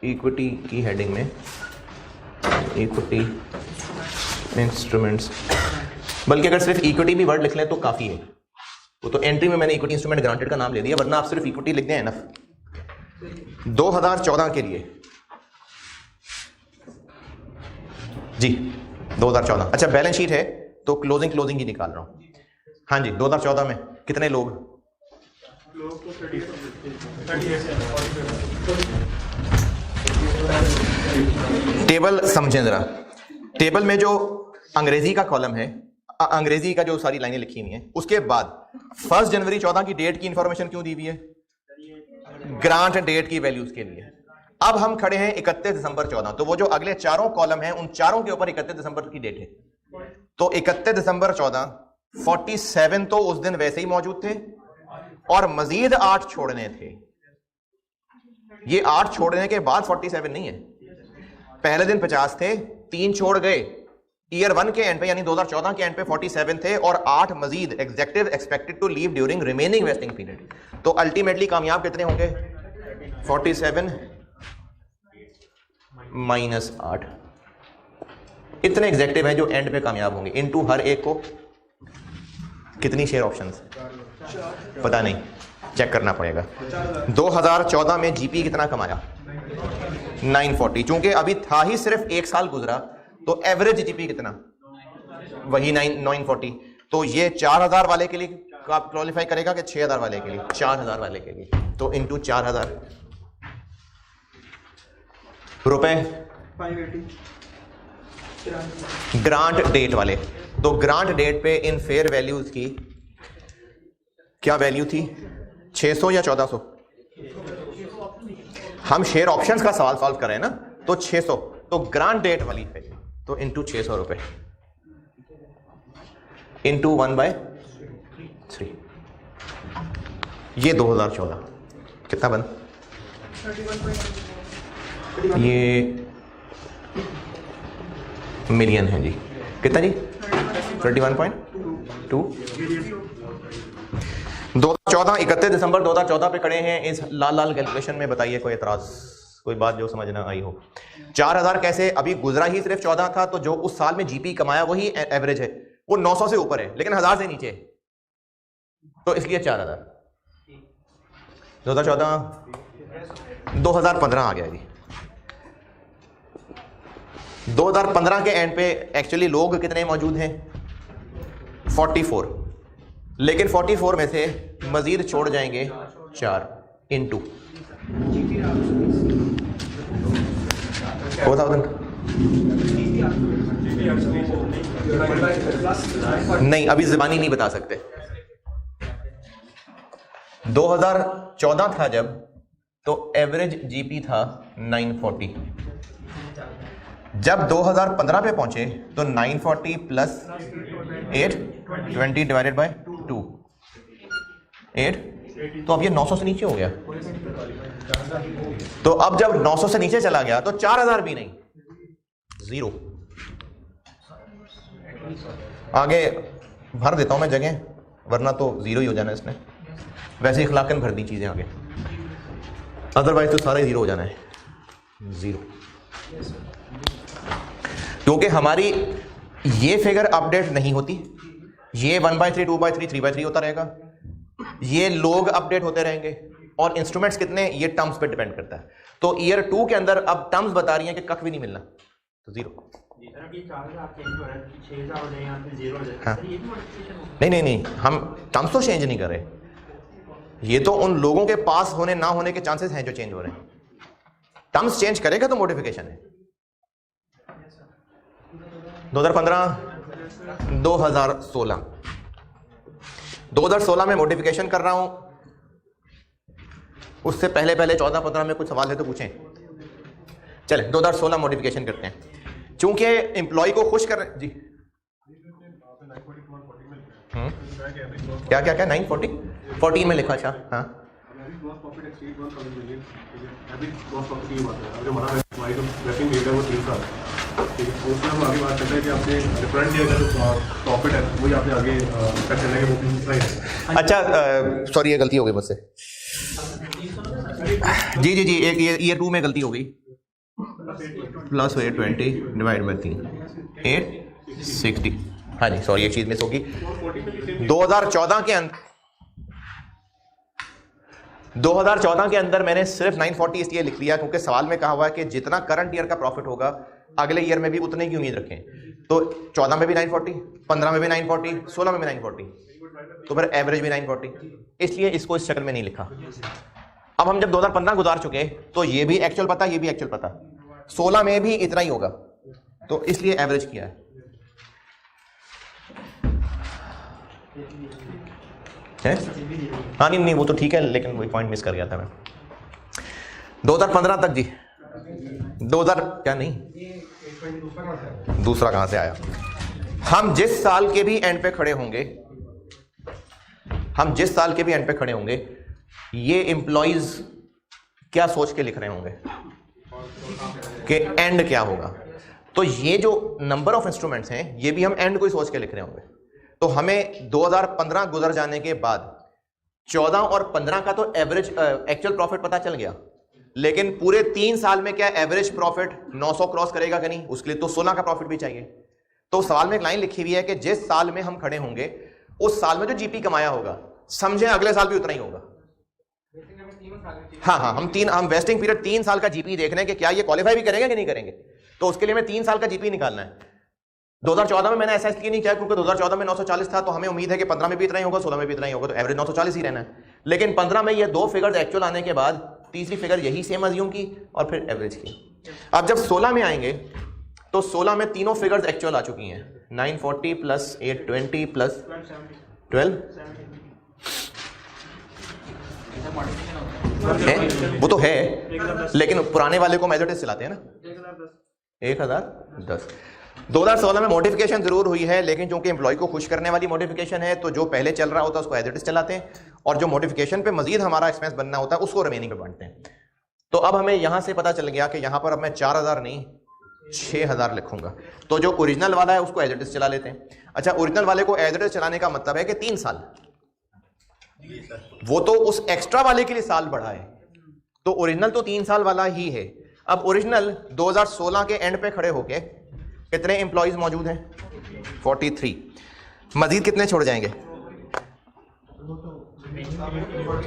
इक्विटी की हेडिंग में इक्विटी इंस्ट्रूमेंट्स, बल्कि अगर सिर्फ इक्विटी भी वर्ड लिख लें तो काफी है। वो तो एंट्री में मैंने इक्विटी इंस्ट्रूमेंट ग्रांटेड का नाम ले दिया, वरना आप सिर्फ इक्विटी लिख दें एनफ। 2014 के लिए जी 2014, अच्छा बैलेंस शीट है तो क्लोजिंग ही निकाल रहा हूं। हाँ जी, 2014 में कितने लोग तो टेबल समझें जरा। टेबल में जो अंग्रेजी का कॉलम है, अंग्रेजी का जो सारी लाइनें लिखी हुई हैं, उसके बाद 1 जनवरी 14 की डेट की इंफॉर्मेशन क्यों दी हुई है? ग्रांट डेट की वैल्यूज के लिए। अब हम खड़े हैं 31 दिसंबर 14, तो वो जो अगले चारों कॉलम हैं उन चारों के ऊपर 31 दिसंबर की डेट है। तो 31 दिसंबर 14, 47 तो उस दिन वैसे ही मौजूद थे और मजीद 8 छोड़ने थे। ये 8 छोड़ने के बाद 47 नहीं है। पहले दिन 50 थे, 3 छोड़ गए, ईयर 1 के एंड पे यानी 2014 के एंड पे 47 थे और 8 मजीद executives expected to leave during remaining vesting period. तो अल्टीमेटली कामयाब कितने होंगे? 47 माइनस 8, इतने एग्जेक्टिव हैं जो एंड पे कामयाब होंगे। इनटू हर एक को कितनी शेयर ऑप्शंस पता नहीं, चेक करना पड़ेगा। 2014 में जीपी कितना कमाया? 940। चूंकि अभी था ही सिर्फ 1 साल गुजरा तो एवरेज जीपी कितना? वही 940। तो ये 4000 वाले के लिए क्वालिफाई करेगा कि 6000 वाले के लिए? 4000 वाले के लिए। तो इनटू 4000 रुपए 580 ग्रांट डेट वाले। तो ग्रांट डेट पे इन फेयर वैल्यूज की क्या वैल्यू थी? 600 या 1400? हम शेयर ऑप्शंस का सवाल सॉल्व कर रहे हैं ना, तो 600। तो ग्रांट डेट वाली पे तो इंटू 600 रुपए इंटू 1/3, ये 2014 कितना बन? ये मिलियन है जी। कितना जी? 31.2। 2014 31 दिसंबर 2014 पे खड़े हैं। इस लाल लाल कैलकुलेशन में बताइए कोई एतराज, कोई बात जो समझ ना आई हो। 4000 कैसे? अभी गुजरा ही सिर्फ 14 था, तो जो उस साल में जीपी कमाया वही एवरेज है, वो 900 से ऊपर है लेकिन 1000 से नीचे है, तो इसलिए 4000। 2014 2015 आ गया जी। 2015 के एंड पे एक्चुअली लोग कितने मौजूद हैं? 44, लेकिन 44 में से मजीद छोड़ जाएंगे 4 इंटू 4000। नहीं, अभी ज़बानी नहीं बता सकते। 2014 था जब, तो एवरेज जीपी था 940। जब 2015 पे पहुंचे तो 940 प्लस 820 डिवाइडेड बाय 2 8, तो अब ये 900 से नीचे हो गया। तो अब जब 900 से नीचे चला गया तो 4000 भी नहीं, 0। आगे भर देता हूं मैं जगह, वरना तो 0 ही हो जाना है इसने। वैसे इखलाकन भर दी चीजें आगे, अदरवाइज तो सारा ही 0 हो जाना है, 0। क्योंकि हमारी ये फिगर अपडेट नहीं होती, ये 1/3 2/3 3/3 होता रहेगा, ये लोग अपडेट होते रहेंगे, और इंस्ट्रूमेंट्स कितने, ये टर्म्स पे डिपेंड करता है। तो ईयर 2 के अंदर अब टर्म्स बता रही हैं कि कख भी नहीं मिलना, तो 0। हाँ। नहीं, हम टर्म्स तो चेंज नहीं कर रहे, ये तो उन लोगों के पास होने ना होने के चांसेस हैं जो चेंज हो रहे हैं। टर्म्स चेंज करेगा तो मॉडिफिकेशन है। 2015 2016 2016 में मॉडिफिकेशन कर रहा हूं, उससे पहले 14-15 में कुछ सवाल है तो पूछें। चले 2016 मॉडिफिकेशन करते हैं, चूंकि एम्प्लॉय को खुश कर जी। क्या 940 14 में लिखा। अच्छा, हाँ। अच्छा, सॉरी ये गलती हो गई मुझसे। जी, एक ईयर 2 में गलती हो गई। Plus 820 divide by 3 860। हाँ जी, सॉरी एक चीज मिस होगी। 2014 के अंदर मैंने सिर्फ 940 इसलिए लिख लिया क्योंकि सवाल में कहा हुआ है कि जितना करंट ईयर का प्रॉफिट होगा अगले ईयर में भी उतने की उम्मीद रखें। तो 14 में भी 940, 15 में भी 940, 16 में भी 940, तो फिर एवरेज भी 940, इसलिए इसको इस शक्ल में नहीं लिखा। अब हम जब 2015 गुजार चुके तो ये भी एक्चुअल पता, ये भी एक्चुअल पता, 16 में भी इतना ही होगा, तो इसलिए एवरेज किया है। हाँ नहीं वो तो ठीक है, लेकिन वही पॉइंट मिस कर गया था मैं। 2015 तक जी, 2000 क्या नहीं, दूसरा कहां से आया। हम जिस साल के भी एंड पे खड़े होंगे, ये एम्प्लॉइज क्या सोच के लिख रहे होंगे कि एंड क्या होगा। तो ये जो नंबर ऑफ इंस्ट्रूमेंट्स हैं ये भी हम एंड को ही सोच के लिख रहे होंगे। तो हमें 2015 गुजर जाने के बाद 14 और 15 का तो एवरेज एक्चुअल प्रॉफिट पता चल गया, लेकिन पूरे 3 साल में क्या एवरेज प्रॉफिट 900 क्रॉस करेगा कि नहीं, उसके लिए तो 16 का प्रॉफिट भी चाहिए। तो सवाल में एक लाइन लिखी हुई है कि जिस साल में हम खड़े होंगे उस साल में जो जीपी कमाया होगा, समझे अगले साल भी उतना ही होगा। हाँ, हम वेस्टिंग पीरियड 3 साल का जीपी देख रहे हैं कि क्या ये क्वालिफाई भी करेंगे कि नहीं करेंगे। तो उसके लिए हमें 3 साल का जीपी निकालना है। 2014 में मैंने ऐसा इसलिए नहीं किया क्योंकि 2014 में 940 था, तो हमें उम्मीद है कि 15 में भी इतना ही होगा, 16 में भी इतना ही होगा, तो एवरेज 940 ही रहना है। लेकिन 15 में ये 2 फिगर्स एक्चुअल आने के बाद तीसरी फिगर यही सेम अज्यूम की और फिर एवरेज की। अब जब 16 में आएंगे तो 16 में तीनों फिगर्स एक्चुअल आ चुकी हैं, 940 प्लस 820 प्लस 12 है, वो तो है, लेकिन पुराने वाले को मेजर टेस्ट चलाते हैं ना, 1010। 2016 में मॉडिफिकेशन जरूर हुई है, लेकिन चूंकि एम्प्लॉय को खुश करने वाली मॉडिफिकेशन है तो जो पहले चल रहा होता है उसको एज इट इज चलाते हैं, और जो मॉडिफिकेशन पे मजीद हमारा एक्सपेंस बनना होता है उसको रिमेनिंग पे बांटते हैं। तो अब हमें यहां से पता चल गया कि यहां पर अब मैं 4000 नहीं 6000 लिखूंगा, तो जो ओरिजिनल वाला है उसको एज इट इज चला लेते हैं। अच्छा, ओरिजिनल वाले को एज इट इज चलाने का मतलब है कि 3 साल, वो तो उस एक्स्ट्रा वाले के लिए साल बढ़ा है, तो ओरिजिनल तो 3 साल वाला ही है। अब ओरिजिनल 2016 के एंड पे खड़े होके कितने एम्प्लॉइज मौजूद हैं? 43। मजीद कितने छोड़ जाएंगे?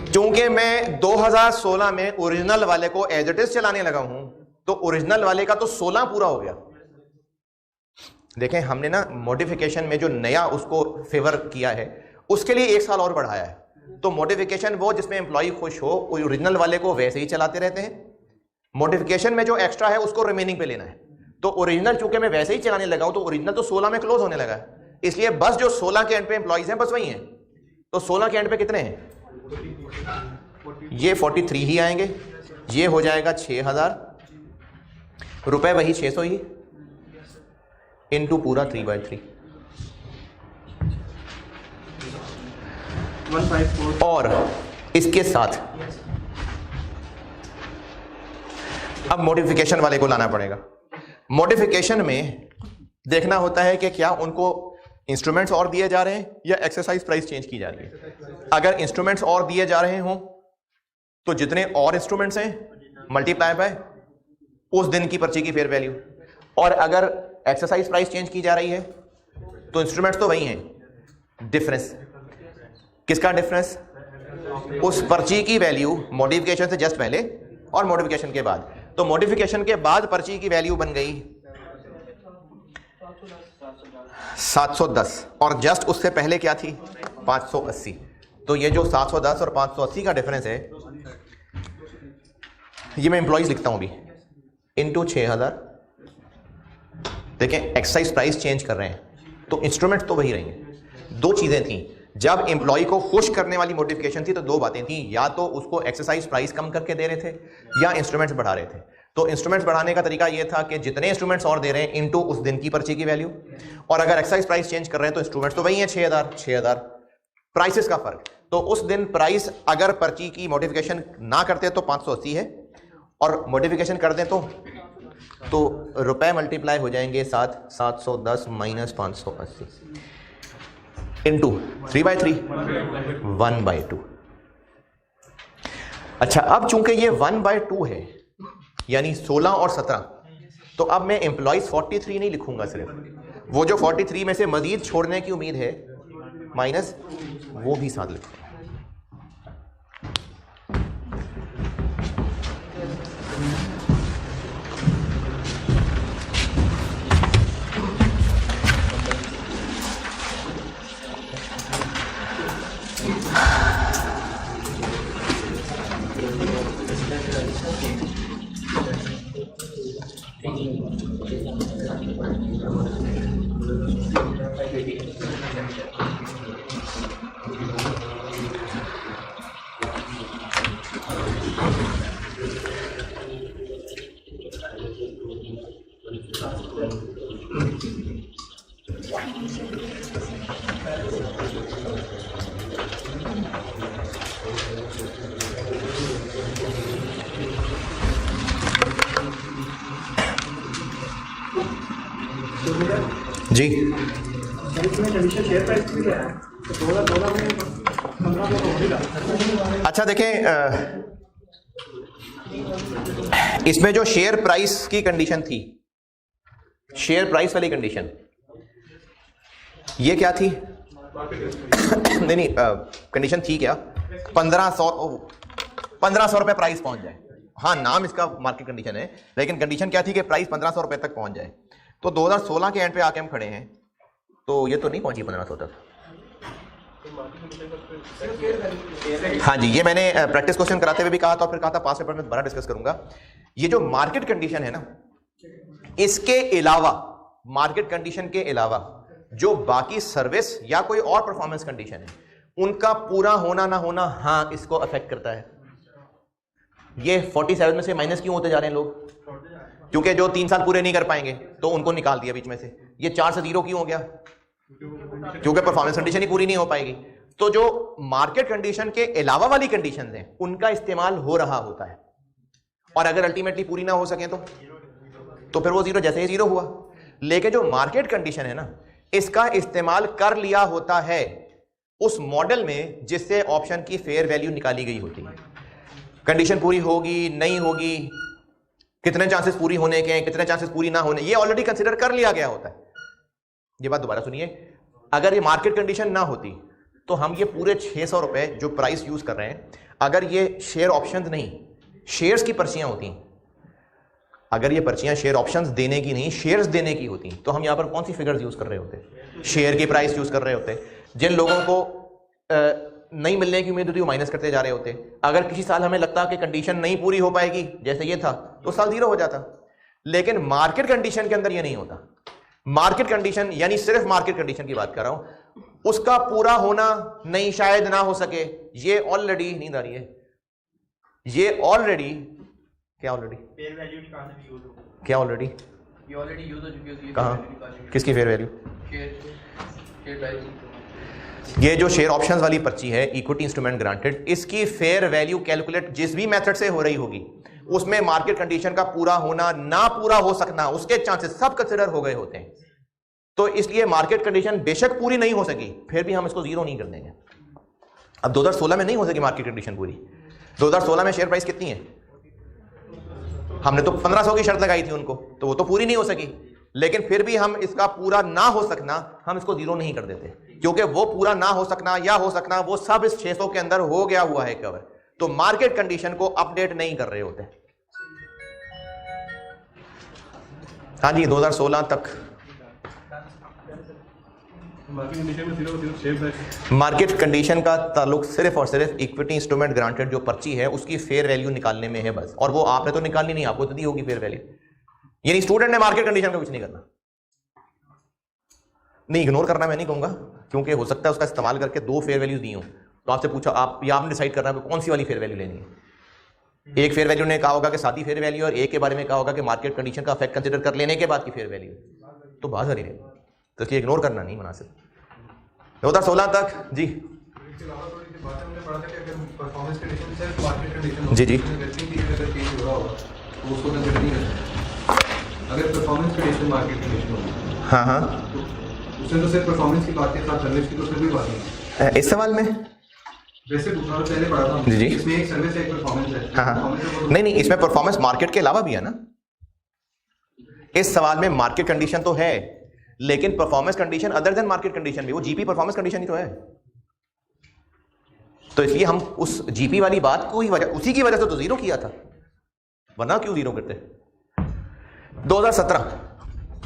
चूंकि मैं 2016 में ओरिजिनल वाले को एज इट इज चलाने लगा हूं तो ओरिजिनल वाले का तो 16 पूरा हो गया। देखें, हमने ना मॉडिफिकेशन में जो नया उसको फेवर किया है उसके लिए 1 साल और बढ़ाया है। तो मॉडिफिकेशन वो जिसमें एम्प्लॉय खुश हो, ओरिजिनल वाले को वैसे ही चलाते रहते हैं, मॉडिफिकेशन में जो एक्स्ट्रा है उसको रिमेनिंग पे लेना है। तो ओरिजिनल चूंकि मैं वैसे ही चलाने लगा हूं तो ओरिजिनल तो 16 में क्लोज होने लगा है, इसलिए बस जो 16 के एंड पे एम्प्लॉइज हैं बस वही हैं। तो 16 के एंड पे कितने हैं? ये 43 ही आएंगे, ये हो जाएगा 6000 रुपए, वही 600 ही इनटू पूरा 3/3 154। और इसके साथ अब मॉडिफिकेशन वाले को लाना पड़ेगा। मॉडिफिकेशन में देखना होता है कि क्या उनको इंस्ट्रूमेंट्स और दिए जा रहे हैं या एक्सरसाइज प्राइस चेंज की जा रही है। अगर इंस्ट्रूमेंट्स और दिए जा रहे हों तो जितने और इंस्ट्रूमेंट्स हैं मल्टीप्लाई बाय उस दिन की पर्ची की फेयर वैल्यू, और अगर एक्सरसाइज प्राइस चेंज की जा रही है तो इंस्ट्रूमेंट्स तो वही हैं, डिफरेंस किसका डिफरेंस? उस पर्ची की वैल्यू मॉडिफिकेशन से जस्ट पहले और मॉडिफिकेशन के बाद। तो मॉडिफिकेशन के बाद पर्ची की वैल्यू बन गई 710 और जस्ट उससे पहले क्या थी? 580। तो ये जो 710 और 580 का डिफरेंस है, ये मैं एम्प्लॉइज लिखता हूं अभी, इनटू 6000। देखें, एक्सरसाइज प्राइस चेंज कर रहे हैं तो इंस्ट्रूमेंट तो वही रहेंगे। दो चीजें थी, जब एम्प्लॉय को खुश करने वाली मॉडिफिकेशन थी तो दो बातें थी, या तो उसको एक्सरसाइज प्राइस कम करके दे रहे थे या इंस्ट्रूमेंट्स बढ़ा रहे थे। तो इंस्ट्रूमेंट्स बढ़ाने का तरीका यह था कि जितने इंस्ट्रूमेंट्स और दे रहे हैं इनटू उस दिन की पर्ची की वैल्यू, और अगर एक्सरसाइज प्राइस चेंज कर रहे हैं तो इंस्ट्रूमेंट्स तो वही है 6000 प्राइसेस का फर्क। तो उस दिन प्राइस अगर पर्ची की मॉडिफिकेशन ना करते तो 580 है, और मॉडिफिकेशन कर दें तो रुपए मल्टीप्लाई हो जाएंगे 710 माइनस 580 इनटू 3/3 1/2। अच्छा, अब चूंकि ये 1/2 है यानी 16 और 17, तो अब मैं एम्प्लॉइज 43 नहीं लिखूंगा, सिर्फ वो जो 43 में से मजीद छोड़ने की उम्मीद है माइनस वो भी साथ लिखूंगा। जी कंडीशन शेयर प्राइस भी है तो 2016 में 15 तो होगा। अच्छा देखें, इसमें जो शेयर प्राइस की कंडीशन थी, शेयर प्राइस वाली कंडीशन, ये क्या थी? नहीं कंडीशन थी क्या? 1500 रुपए प्राइस पहुंच जाए। हाँ, नाम इसका मार्केट कंडीशन है, लेकिन कंडीशन क्या थी कि प्राइस 1500 रुपए तक पहुंच जाए। तो 2016 के एंड पे आके हम खड़े हैं तो ये तो नहीं पहुंची 1500 तक, हाँ जी, ये मैंने प्रैक्टिस क्वेश्चन कराते हुए भी कहा था और फिर कहा था पास पेपर में दोबारा डिस्कस करूंगा। ये जो मार्केट कंडीशन है ना, इसके अलावा, मार्केट कंडीशन के अलावा जो बाकी सर्विस या कोई और परफॉर्मेंस कंडीशन है, उनका पूरा होना ना होना, हाँ, इसको अफेक्ट करता है। ये 47 में से माइनस क्यों होते जा रहे हैं लोग? क्योंकि जो 3 साल पूरे नहीं कर पाएंगे तो उनको निकाल दिया बीच में से। ये 4 से 0 क्यों हो गया? क्योंकि परफॉर्मेंस कंडीशन ही पूरी नहीं हो पाएगी। तो जो मार्केट कंडीशन के अलावा वाली कंडीशन हैं, उनका इस्तेमाल हो रहा होता है, और अगर अल्टीमेटली पूरी ना हो सके तो फिर वो 0 जैसे ही 0 हुआ। लेकिन जो मार्केट कंडीशन है ना, इसका इस्तेमाल कर लिया होता है उस मॉडल में जिससे ऑप्शन की फेयर वैल्यू निकाली गई होती है। कंडीशन पूरी होगी नहीं होगी, कितने चांसेस पूरी होने के हैं, कितने चांसेस पूरी ना होने, ये ऑलरेडी कंसीडर कर लिया गया होता है। ये बात दोबारा सुनिए, अगर ये मार्केट कंडीशन ना होती तो हम ये पूरे 600 रुपए जो प्राइस यूज कर रहे हैं, अगर ये शेयर ऑप्शंस नहीं, शेयर्स की पर्चियां होती, अगर ये पर्चियां शेयर ऑप्शंस देने की नहीं, शेयर्स देने की होती, तो हम यहां पर कौन सी फिगर्स यूज कर रहे होते? शेयर की प्राइस यूज कर रहे होते। जिन लोगों को नहीं मिलने की उम्मीद होती वो माइनस करते जा रहे होते। अगर किसी साल हमें लगता कि कंडीशन नहीं पूरी हो पाएगी, जैसे ये था, तो साल 0 हो जाता। लेकिन मार्केट कंडीशन के अंदर ये नहीं होता। मार्केट कंडीशन यानी सिर्फ मार्केट कंडीशन की बात कर रहा हूं, उसका पूरा होना नहीं, शायद ना हो सके, ये ऑलरेडी नींद आ रही है, ये ऑलरेडी क्या ऑलरेडी फेयर वैल्यू निकालने में यूज होगा। क्या ऑलरेडी? ये ऑलरेडी यूज हो चुकी है। कहां? किसकी फेयर वैल्यू? Share price. ये जो शेयर ऑप्शंस वाली पर्ची है, इक्विटी इंस्ट्रूमेंट ग्रांटेड, इसकी फेयर वैल्यू कैलकुलेट जिस भी मेथड से हो रही होगी, उसमें मार्केट कंडीशन का पूरा होना, ना पूरा हो सकना, उसके चांसेस सब कंसिडर हो गए होते हैं। तो इसलिए मार्केट कंडीशन बेशक पूरी नहीं हो सकी, फिर भी हम इसको 0 नहीं कर देंगे। अब 2016 में नहीं हो सकी मार्केट कंडीशन पूरी। 2016 में शेयर प्राइस कितनी है? हमने तो 1500 की शर्त लगाई थी उनको, तो वो तो पूरी नहीं हो सकी। लेकिन फिर भी हम इसका पूरा ना हो सकना, हम इसको 0 नहीं कर देते, क्योंकि वो पूरा ना हो सकना या हो सकना वो सब इस 600 के अंदर हो गया हुआ है कवर। तो मार्केट कंडीशन को अपडेट नहीं कर रहे होते। हाँ जी, 2016 तक मार्केट कंडीशन का ताल्लुक सिर्फ और सिर्फ इक्विटी इंस्ट्रूमेंट ग्रांटेड जो पर्ची है उसकी फेयर वैल्यू निकालने में है बस। और वो आपने तो निकालनी नहीं, आपको तो दी होगी फेयर वैल्यू। यानी स्टूडेंट ने मार्केट कंडीशन का कुछ नहीं करना, नहीं इग्नोर करना मैं नहीं कहूंगा, क्योंकि हो सकता है उसका इस्तेमाल करके 2 फेयर वैल्यूज दी हो, तो आपसे पूछा आप या आपने डिसाइड करना है कौन सी वाली फेयर वैल्यू लेनी है। एक फेयर वैल्यू ने कहा होगा कि सादी फेयर वैल्यू, और एक के बारे में कहा होगा कि मार्केट कंडीशन का इफेक्ट कंसिडर कर लेने के बाद की फेयर वैल्यू, तो बात सारी है। तो इसलिए इग्नोर करना नहीं मुनासिब। 2016 तक जी जी जी अगर परफॉर्मेंस कंडीशन मार्केट कंडीशन होगी, हाँ हाँ, उसमें तो सिर्फ परफॉर्मेंस की बात है, साथ सर्विस की तो उसमें कोई बात नहीं। इस सवाल में वैसे दूसरा तो पहले पढ़ा था जी। इसमें एक सर्विस है, एक परफॉर्मेंस है। हाँ हाँ, नहीं नहीं, इसमें परफॉर्मेंस मार्केट के अलावा भी है ना। इस सवाल में मार्केट कंडीशन तो है, लेकिन performance condition other than market condition भी, वो जीपी परफॉर्मेंस कंडीशन ही तो है। तो इसलिए हम उस जीपी वाली बात को ही वजह, उसी की वजह से तो 0 किया था, वरना क्यों 0 करते। 2017,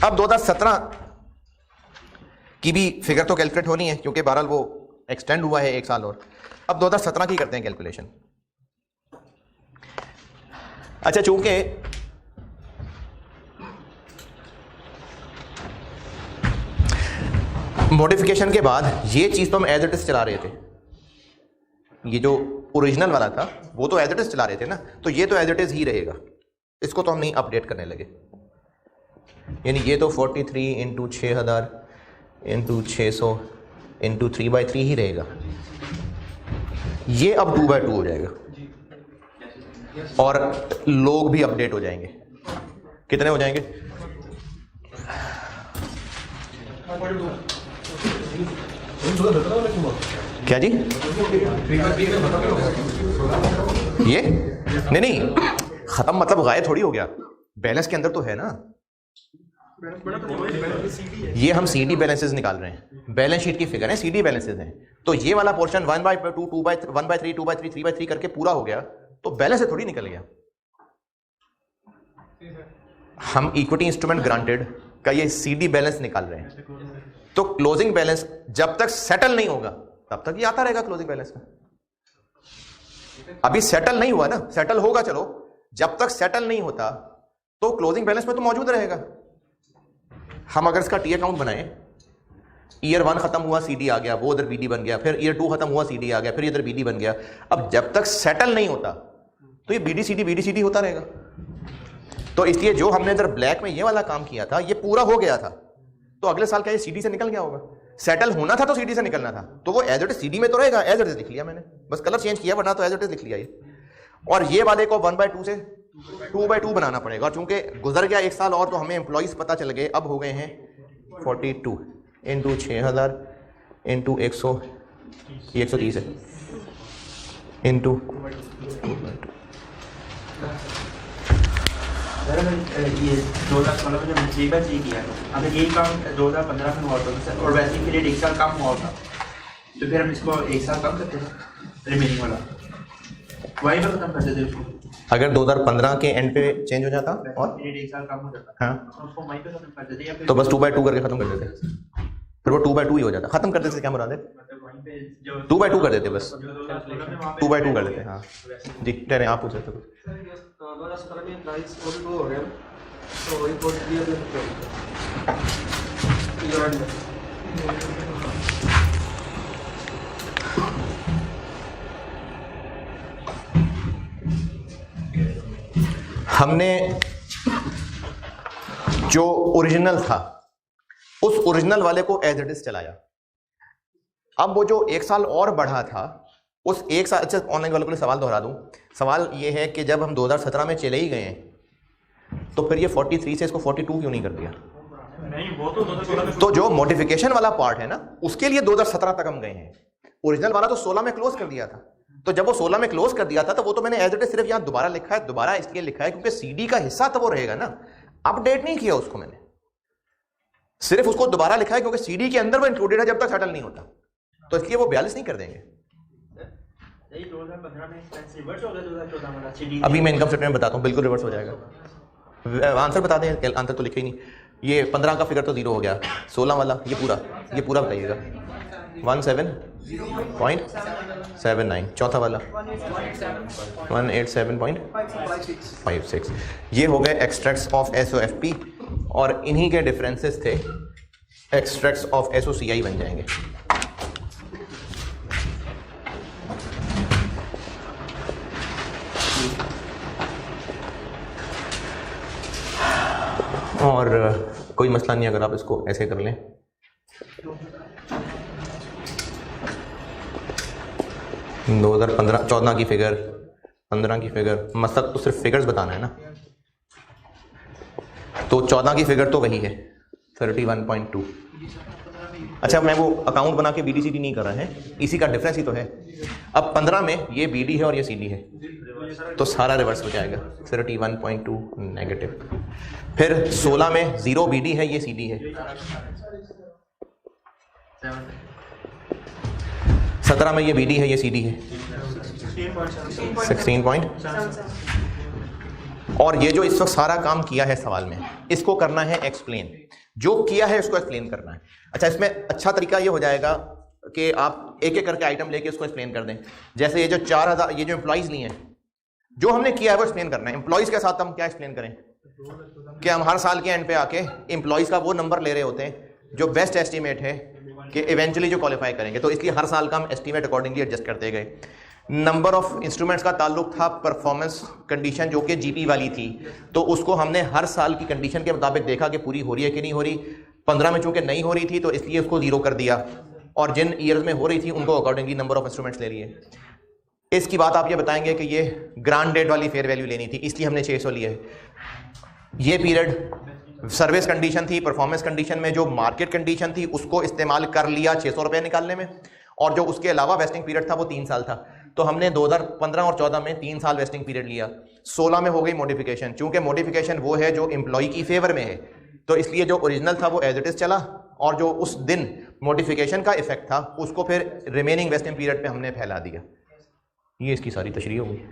अब 2017 की भी फिगर तो कैलकुलेट होनी है, क्योंकि बहरहाल वो एक्सटेंड हुआ है 1 साल और। अब 2017 की करते हैं कैलकुलेशन। अच्छा, चूंकि मॉडिफिकेशन के बाद ये चीज तो हम एज इट इज चला रहे थे, ये जो ओरिजिनल वाला था वो तो एज इट इज चला रहे थे ना, तो ये तो एज इट इज ही रहेगा, इसको तो हम नहीं अपडेट करने लगे। यानी ये तो 43 इंटू 6000 इंटू 600 इंटू 3/3 ही रहेगा। ये अब 2/2 हो जाएगा, और लोग भी अपडेट हो जाएंगे। कितने हो जाएंगे? क्या जी? ये नहीं नहीं, खत्म मतलब गायब थोड़ी हो गया, बैलेंस के अंदर तो है ना। ये हम सीडी बैलेंसेस निकाल रहे हैं, बैलेंस शीट की फिगर है, सीडी बैलेंसेस हैं। तो ये वाला पोर्शन 1/2, 1/3, 2/3, 3/3 करके पूरा हो गया, तो बैलेंस से थोड़ी निकल गया। हम इक्विटी इंस्ट्रूमेंट ग्रांटेड का ये सीडी बैलेंस निकाल रहे हैं। तो क्लोजिंग बैलेंस जब तक सेटल नहीं होगा तब तक ये आता रहेगा क्लोजिंग बैलेंस में। अभी सेटल नहीं हुआ ना, सेटल होगा, चलो जब तक सेटल नहीं होता तो क्लोजिंग बैलेंस में तो मौजूद रहेगा। हम अगर इसका टी अकाउंट बनाए, ईयर 1 खत्म हुआ, सीडी आ गया, वो उधर बीडी बन गया, फिर ईयर 2 खत्म हुआ, सीडी आ गया, फिर इधर बीडी बन गया। अब जब तक सेटल नहीं होता तो ये बीडी सीडी होता रहेगा। तो इसलिए जो हमने इधर ब्लैक में ये वाला काम किया था ये पूरा हो गया था, तो अगले साल क्या ये सीडी से निकल गया होगा? सेटल होना था तो सीडी से निकलना था, तो वो एज इट इज सीडी में तो रहेगा, एज इट इज लिख लिया मैंने, बस कलर चेंज किया, वरना तो एज इट इज लिख लिया ये। और ये वाले को 1/2 से 2/2 बनाना पड़ेगा, और चूंकि गुजर गया 1 साल और तो हमें एम्प्लॉइज पता चल गए, अब हो गए हैं 42 इंटू 6000 इंटू 130 है इंटू ये 2016 में जब 3/3 किया हमें यही काम 2015 में हुआ था सर, और वैसे ही पीरियड 1 साल कम हुआ था, तो फिर हम इसको 1 साल कम करते थे रिमेनिंग वाला, वही पे खत्म करते थे उसको। अगर 2015 के एंड पे चेंज हो जाता और पीरियड 1 साल कम हो जाता, हाँ, तो उसको वहीं पे खत्म कर देते, या फिर तो बस 2/2 करके खत्म कर देते, फिर वो 2/2 ही हो जाता। खत्म कर देते क्या मुराद है? मतलब वहीं पे जो 2/2 कर देते, बस 2016 में वहाँ पे 2/2 कर देते। हाँ जी, ठहरे आप पूछ सकते हो। 2017 में प्राइस 42 हो गया, तो वही 43 दे सकते हमने जो ओरिजिनल था उस ओरिजिनल वाले को एज इट इज चलाया। अब वो जो 1 साल और बढ़ा था उस 1 साल, अच्छा ऑनलाइन वालों के लिए सवाल दोहरा दूं, सवाल ये है कि जब हम 2017 में चले ही गए हैं तो फिर ये 43 से इसको 42 क्यों नहीं कर दिया? नहीं, वो तो 2016 में तो जो मॉडिफिकेशन वाला पार्ट है ना उसके लिए 2017 तक हम गए हैं, ओरिजिनल वाला तो 16 में क्लोज कर दिया था। तो जब वो 16 में क्लोज कर दिया था तो वो तो मैंने एज इट इज सिर्फ यहां दोबारा लिखा है, दोबारा इसलिए लिखा है क्योंकि सीडी का हिस्सा तो वो रहेगा ना, अपडेट नहीं किया उसको मैंने, सिर्फ उसको दोबारा लिखा है क्योंकि सीडी के अंदर वो इंक्लूडेड है जब तक सेटल नहीं होता, तो इसलिए वो 42 नहीं कर देंगे। 2015 में एक्सपेंस रिवर्स हो गया 2014 वाला सीडी। अभी मैं इनकम स्टेटमेंट बताता हूँ, बिल्कुल रिवर्स हो जाएगा। आंसर बता दें, आंसर तो लिखे ही नहीं। ये 15 का फिगर तो 0 हो गया, 16 वाला ये पूरा बताइएगा 17.79, चौथा वाला 187.56। ये हो गए एक्सट्रैक्ट्स ऑफ SOFP और इन्हीं के डिफरेंसेस थे एक्सट्रैक्ट्स ऑफ SOCI बन जाएंगे। और कोई मसला नहीं अगर आप इसको ऐसे कर लें। दो 2014 की फिगर, 15 की फिगर, मसला तो सिर्फ फिगर्स बताना है ना, तो 14 की फिगर तो वही है 31.2। अच्छा, मैं वो अकाउंट बना के BD-CD नहीं कर रहा है, इसी का डिफरेंस ही तो है। अब 15 में ये BD है और ये CD है, तो सारा रिवर्स हो जाएगा 31.2 नेगेटिव। फिर 16 में 0 BD है, ये CD है। 17 में ये BD है, ये CD है 16 और ये जो इस वक्त सारा काम किया है सवाल में, इसको करना है एक्सप्लेन, जो किया है उसको एक्सप्लेन करना है। अच्छा, इसमें अच्छा तरीका ये हो जाएगा कि आप एक एक करके आइटम लेके उसको एक्सप्लेन कर दें। जैसे ये जो 4000 ये जो एम्प्लॉइज लिए हैं, जो हमने किया है वो एक्सप्लेन करना है। एम्प्लॉइज के साथ हम क्या एक्सप्लेन करें कि हम हर साल के एंड पे आके एम्प्लॉइज का वो नंबर ले रहे होते हैं जो बेस्ट एस्टीमेट है कि इवेंचुअली जो क्वालिफाई करेंगे, तो इसलिए हर साल का हम एस्टीमेट अकॉर्डिंगली एडजस्ट करते गए। नंबर ऑफ इंस्ट्रूमेंट्स का ताल्लुक था परफॉर्मेंस कंडीशन जो कि GP वाली थी, तो उसको हमने हर साल की कंडीशन के मुताबिक देखा कि पूरी हो रही है कि नहीं हो रही। 15 में चूंकि नहीं हो रही थी तो इसलिए उसको 0 कर दिया, और जिन ईयर्स में हो रही थी उनको अकॉर्डिंगली नंबर ऑफ इंस्ट्रूमेंट्स ले लिए। इसकी बात आप ये बताएंगे कि ये ग्रांड डेट वाली फेयर वैल्यू लेनी थी, इसलिए हमने 600 लिया है। ये पीरियड सर्विस कंडीशन थी, परफॉर्मेंस कंडीशन में जो मार्केट कंडीशन थी उसको इस्तेमाल कर लिया 600 रुपये निकालने में, और जो उसके अलावा वेस्टिंग पीरियड था वो 3 साल था, तो हमने 2015 और 14 में 3 साल वेस्टिंग पीरियड लिया। 16 में हो गई मॉडिफिकेशन, चूंकि मॉडिफिकेशन वो है जो एम्प्लॉय की फेवर में है, तो इसलिए जो ओरिजिनल था वो एज इट इज चला, और जो उस दिन मॉडिफिकेशन का इफेक्ट था उसको फिर रिमेनिंग वेस्टिंग पीरियड पे हमने फैला दिया। ये इसकी सारी तशरीह होगी।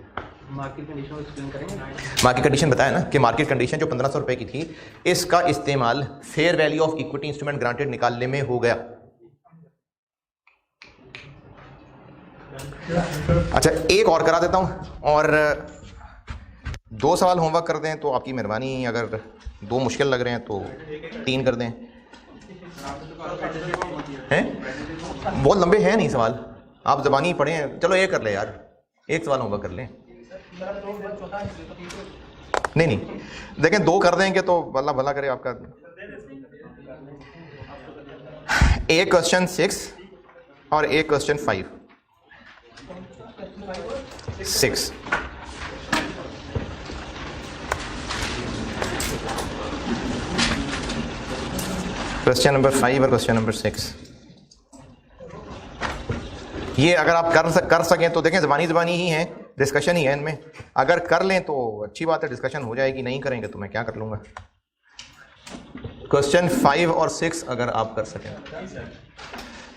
मार्केट कंडीशन एक्सप्लेन करेंगे। मार्केट कंडीशन बताया ना कि मार्केट कंडीशन जो 1500 रुपए की थी, इसका इस्तेमाल fair value of equity instrument granted निकालने में हो गया। अच्छा एक और करा देता हूँ, और 2 सवाल होमवर्क कर दें तो आपकी मेहरबानी, अगर 2 मुश्किल लग रहे हैं तो 3 कर दें। हैं बहुत लंबे हैं नहीं सवाल, आप ज़बानी पढ़े हैं। चलो एक कर ले यार, एक सवाल होमवर्क कर लें। नहीं देखें 2 कर देंगे तो अल्लाह भला करे आपका। एक क्वेश्चन 6 और एक क्वेश्चन 5 6। क्वेश्चन नंबर 5 और क्वेश्चन नंबर 6, ये अगर आप कर सकें तो देखें ज़बानी ही हैं, डिस्कशन ही है इनमें। अगर कर लें तो अच्छी बात है, डिस्कशन हो जाएगी, नहीं करेंगे तो मैं क्या कर लूँगा। क्वेश्चन 5 और 6 अगर आप कर सकें।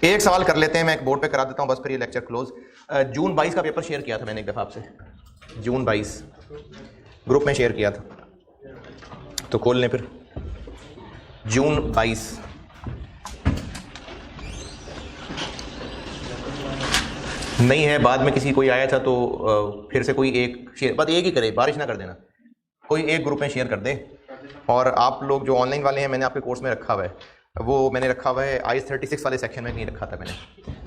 एक सवाल कर लेते हैं, मैं एक बोर्ड पे करा देता हूँ, बस फिर ये लेक्चर क्लोज। जून 22 का पेपर शेयर किया था मैंने एक दफ़ा आपसे, जून 22 ग्रुप में शेयर किया था, तो खोल लें फिर। जून 22 नहीं है, बाद में किसी कोई आया था तो फिर से कोई एक शेयर, बस एक ही करे, बारिश ना कर देना, कोई एक ग्रुप में शेयर कर दे। और आप लोग जो ऑनलाइन वाले हैं, मैंने आपके कोर्स में रखा हुआ है, वो मैंने रखा हुआ है IS 36 वाले सेक्शन में नहीं रखा था मैंने।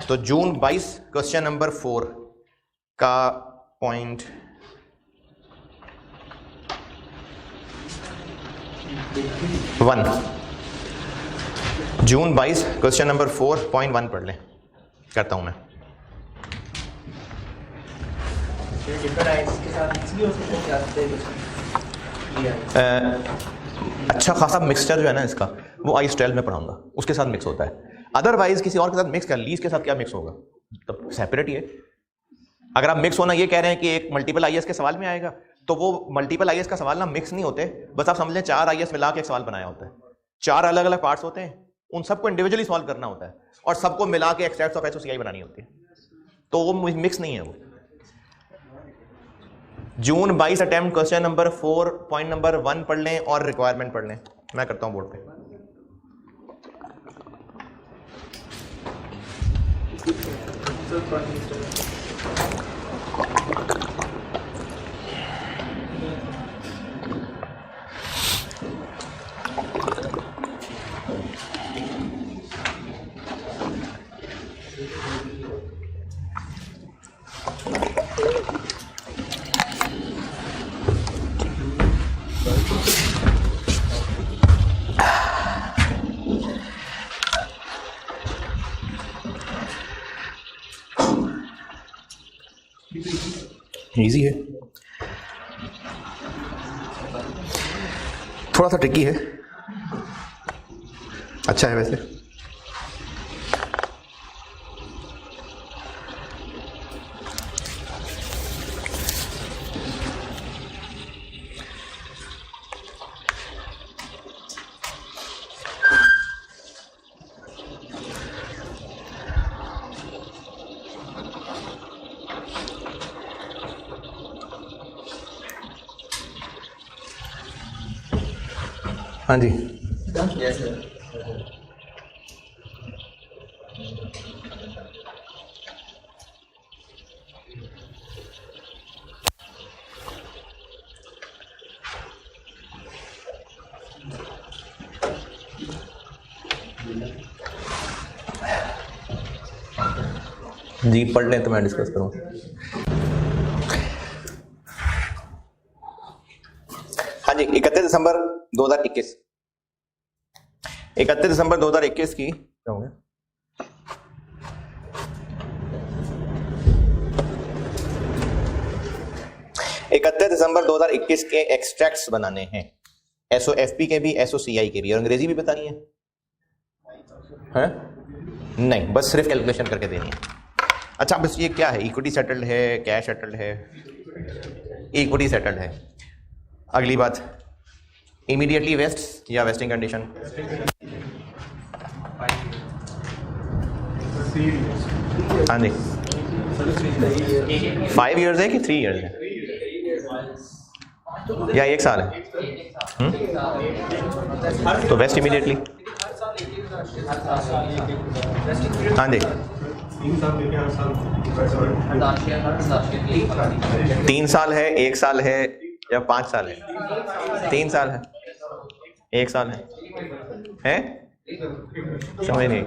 तो जून 22 क्वेश्चन नंबर 4 का पॉइंट 1, जून 22 क्वेश्चन नंबर 4.1 पढ़ लें, करता हूं मैं। अच्छा खासा मिक्सचर जो है ना इसका, वो IS 12 में पढ़ाऊंगा, उसके साथ मिक्स होता है। अदरवाइज किसी और के साथ मिक्स कर, लीज के साथ क्या मिक्स होगा, तब सेपरेट ही है। अगर आप मिक्स होना ये कह रहे हैं कि एक मल्टीपल IS के सवाल में आएगा, तो वो मल्टीपल IS का सवाल ना मिक्स नहीं होते, बस आप समझ लें 4 IS मिला के एक सवाल बनाया होता है। 4 अलग अलग पार्ट्स होते हैं, उन सबको इंडिविजुअली सॉल्व करना होता है, और सबको मिला के एक्सट्रैक्ट्स ऑफ SOCI बनानी होती है, तो वो मिक्स नहीं है वो। जून 22 attempt question number 4 point number 1 पढ़ लें और रिक्वायरमेंट पढ़ लें। मैं करता हूं बोर्ड पे। इजी है, थोड़ा सा ट्रिकी है, अच्छा है वैसे। हाँ जी जी पढ़ लें तो मैं डिस्कस करूँ। हाँ जी 31 दिसंबर 2021 31 दिसंबर 2021 की क्या हो गया? दिसंबर 2021 के एक्सट्रैक्ट्स बनाने हैं, SOFP के भी SOCI के भी, और अंग्रेजी भी बतानी है नहीं, बस सिर्फ कैलकुलेशन करके देनी है। अच्छा बस ये क्या है, इक्विटी सेटल्ड है, कैश सेटल्ड है, इक्विटी सेटल्ड है। अगली बात इमीडिएटली वेस्ट या वेस्टिंग कंडीशन, हाँ जी 5 इयर्स है कि 3 इयर्स है या 1 साल है? तो वेस्ट इमीडिएटली, हाँ जी 3 साल लेके हर साल 1000 शेयर हर 1000 शेयर के लिए 3 साल है, 1 साल है या 5 साल है? 3 साल है, 1 साल है? समझ नहीं,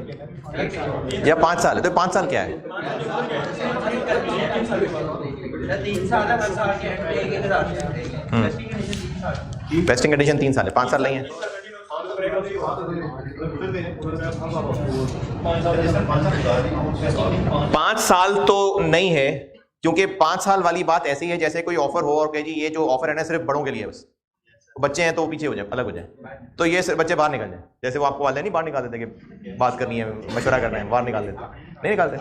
या 5 साल है? तो 5 साल क्या है? 3 साल है, हर साल के एंड पे 1000 शेयर। वेस्टिंग कंडीशन 3 साल है, 5 साल नहीं है। 5 साल तो नहीं है, क्योंकि 5 साल वाली बात ऐसी है जैसे कोई ऑफर हो और कहे जी ये जो ऑफर है ना सिर्फ बड़ों के लिए, बस बच्चे हैं तो पीछे हो जाए, अलग हो जाए, तो ये सिर्फ बच्चे बाहर निकल जाए। जैसे वो आपको वाले नहीं बाहर निकाल देते कि बात करनी है, मशवरा करना है, बाहर निकाल देते, नहीं निकालते।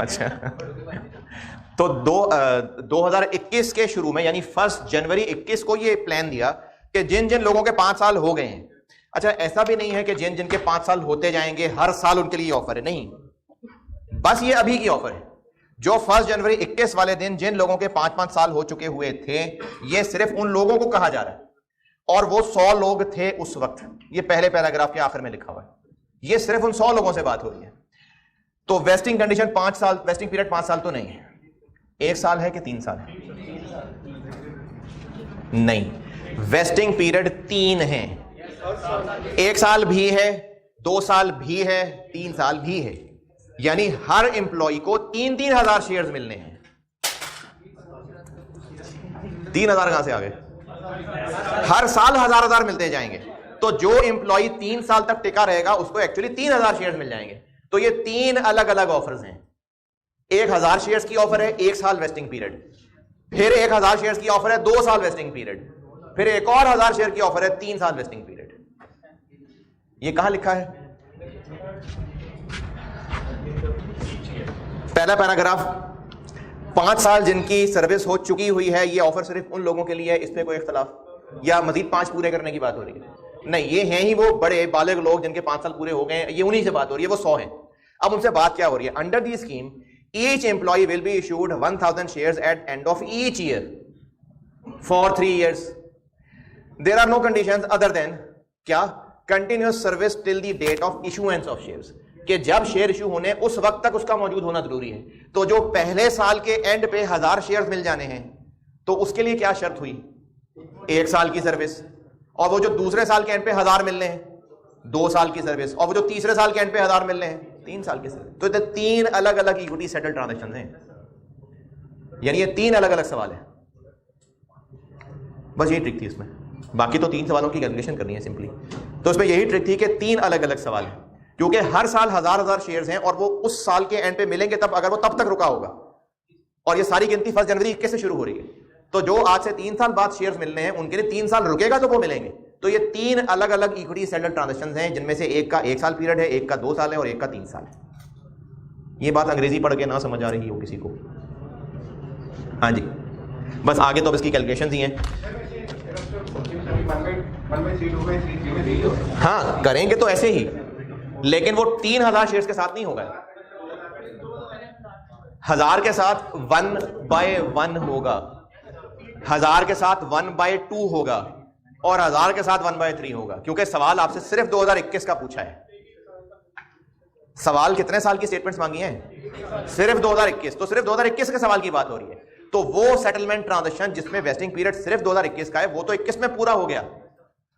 अच्छा, तो 2021 के शुरू में यानी 1 जनवरी 21 को ये प्लान दिया कि जिन जिन लोगों के 5 साल हो गए हैं, अच्छा ऐसा भी नहीं है कि जिन जिनके 5 साल होते जाएंगे हर साल उनके लिए ऑफर है, नहीं, बस ये अभी की ऑफर है। जो 1 जनवरी 21 वाले दिन जिन लोगों के 5-5 साल हो चुके हुए थे, ये सिर्फ उन लोगों को कहा जा रहा है, और वो 100 लोग थे उस वक्त, ये पहले पैराग्राफ के आखिर में लिखा हुआ है, ये सिर्फ उन 100 लोगों से बात हो रही है। तो वेस्टिंग कंडीशन 5 साल, वेस्टिंग पीरियड 5 साल तो नहीं है, 1 साल है कि 3 साल है? नहीं, वेस्टिंग पीरियड 3 है, 1 साल भी है, 2 साल भी है, 3 साल भी है, यानी हर एम्प्लॉय को 3-3 हजार शेयर्स मिलने हैं। 3,000 कहां से आ गए? हर साल 1000 मिलते जाएंगे, तो जो एम्प्लॉय 3 साल तक टिका रहेगा उसको एक्चुअली 3000 शेयर्स मिल जाएंगे। तो ये 3 अलग अलग ऑफर्स हैं। 1000 शेयर्स की ऑफर है, 1 साल वेस्टिंग पीरियड, फिर 1000 शेयर्स की ऑफर है, 2 साल वेस्टिंग पीरियड, फिर एक और 1000 शेयर की ऑफर है, 3 साल वेस्टिंग पीरियड। ये कहां लिखा है? पहला पैराग्राफ, 5 साल जिनकी सर्विस हो चुकी हुई है, ये ऑफर सिर्फ उन लोगों के लिए है, इस पे कोई इख्तलाफ, या मजीद 5 पूरे करने की बात हो रही है? नहीं, ये हैं ही वो बड़े बालिग लोग जिनके 5 साल पूरे हो गए हैं, ये उन्हीं से बात हो रही है, वो 100 हैं। अब उनसे बात क्या हो रही है? Under the scheme each employee will be issued 1000 shares at end of each year for 3 years. There are no conditions other than क्या? Continuous service till the date of issuance of shares, कि जब share issue होने उस वक्त तक उसका मौजूद होना जरूरी है। तो जो पहले साल के एंड पे 1000 शेयर्स मिल जाने हैं, तो उसके लिए क्या शर्त हुई? 1 साल की सर्विस, और वो जो दूसरे साल के एंड पे 1000 मिलने हैं, 2 साल की सर्विस, और वो जो तीसरे साल के एंड पे 1000 मिलने हैं, 3 साल की सर्विस। तो 3 अलग अलग इक्विटी सेटल ट्रांजैक्शन हैं, यानी ये 3 अलग अलग सवाल है। बस यही ट्रिक थी इसमें, बाकी तो 3 सवालों की कैलकुलेशन करनी है सिंपली। तो इसमें यही ट्रिक थी कि 3 अलग अलग सवाल है, क्योंकि हर साल 1000 शेयर्स हैं और वो उस साल के एंड पे मिलेंगे तब, अगर वो तब तक रुका होगा, और ये सारी गिनती 1 जनवरी 21 से शुरू हो रही है। तो जो आज से 3 साल बाद शेयर्स मिलने हैं, उनके लिए 3 साल रुकेगा तो वो मिलेंगे। तो ये 3 अलग अलग इक्विटी सेटल ट्रांजैक्शंस हैं, जिनमें से एक का 1 साल पीरियड है, एक का 2 साल है और एक का 3 साल है। ये बात अंग्रेजी पढ़ के ना समझ आ रही हो किसी को? हाँ जी, बस आगे तो अब इसकी कैलकुलेशन ही हैं। हाँ, करेंगे तो ऐसे ही, लेकिन वो 3000 शेयर्स के साथ नहीं होगा, 1000 के साथ 1/1 होगा, 1000 के साथ 1/2 होगा, और 1000 के साथ 1/3 होगा, क्योंकि सवाल आपसे सिर्फ 2021 का पूछा है। सवाल कितने साल की स्टेटमेंट्स मांगी हैं? सिर्फ 2021, तो सिर्फ 2021 के सवाल की बात हो रही है। तो वो सेटलमेंट ट्रांजैक्शन जिसमें वेस्टिंग पीरियड सिर्फ 2021 का है, वो तो 21 में पूरा हो गया,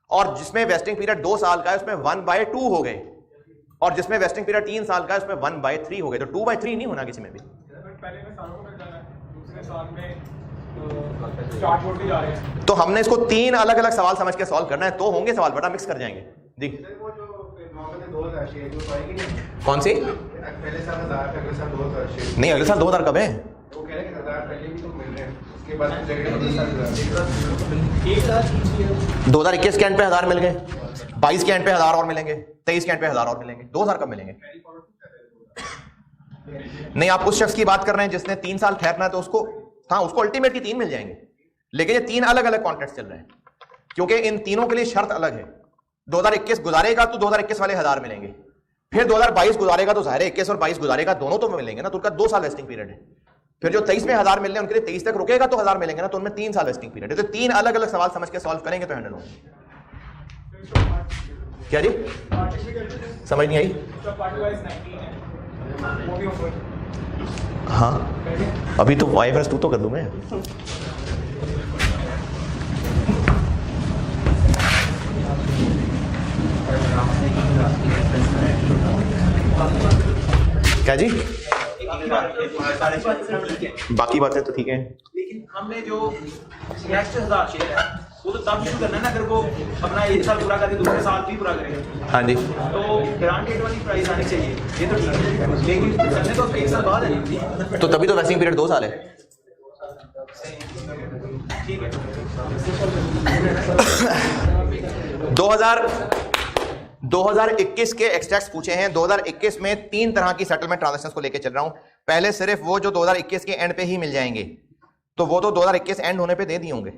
और जिसमें वेस्टिंग पीरियड 2 साल का है उसमें 1/2 हो गए, और जिसमें वेस्टिंग पीरियड 3 साल का है उसमें 1/3 हो गए। तो 2/3 नहीं होना किसी में भी। तो हमने इसको 3 अलग अलग सवाल समझ के सॉल्व करना है, तो होंगे सवाल, बड़ा मिक्स कर जाएंगे जी। कौन सी? पहले साल 1000, अगले साल 2000 शेयर। नहीं, अगले साल 2000 कब है? वो कह रहे हैं कि 1000 पहले भी तो मिल रहे हैं, उसके बाद जगह 2021 के एंड पे 1000 मिल गए, 22 के एंड पे 1000 और मिलेंगे, 23 के एंड पे 1000 और मिलेंगे, 2000 कब मिलेंगे? नहीं, आप उस शख्स की बात कर रहे हैं जिसने 3 साल ठहरना है, तो उसको, हाँ, उसको अल्टीमेटली 3 मिल जाएंगे, लेकिन ये 3 अलग अलग कॉन्ट्रैक्ट चल रहे हैं, क्योंकि इन तीनों के लिए शर्त अलग है। 2021 गुजारेगा तो 2021 वाले 1000 मिलेंगे, फिर 2022 गुजारेगा तो जाहिर है 21 और 22 गुजारेगा, दोनों तो मिलेंगे ना, तो उनका 2 साल वेस्टिंग पीरियड है। फिर जो 23 में 1000 मिलने उनके लिए 23 तक रुकेगा तो 1000 मिलेंगे ना, तो उनमें 3 साल वेस्टिंग पीरियड है। तो 3 अलग अलग सवाल समझ के सॉल्व करेंगे तो हैंडल होंगे। क्या जी, समझ नहीं आई? हाँ अभी तो IFRS 2 तो कर दूँ मैं। क्या जी? बाकी बातें तो ठीक है, लेकिन हमने जो नेक्स्ट 1000 शेयर है वो तो तब शुरू करना है ना अगर वो अपना एक साल पूरा करके दूसरे साल भी पूरा करेगा। हाँ जी। तो ग्रांटेड वाली प्राइस आनी चाहिए, ये तो ठीक है, लेकिन करने तो एक साल बाद है। तो तभी तो वेस्टिंग पीरियड 2 साल है। ठीक है। 2021 के एक्सट्रैक्ट्स पूछे हैं। 2021 में 3 तरह की सेटलमेंट ट्रांजैक्शंस को लेकर चल रहा हूं। पहले सिर्फ वो जो 2021 के एंड पे ही मिल जाएंगे, तो वो तो 2021 एंड होने पे दे दिए होंगे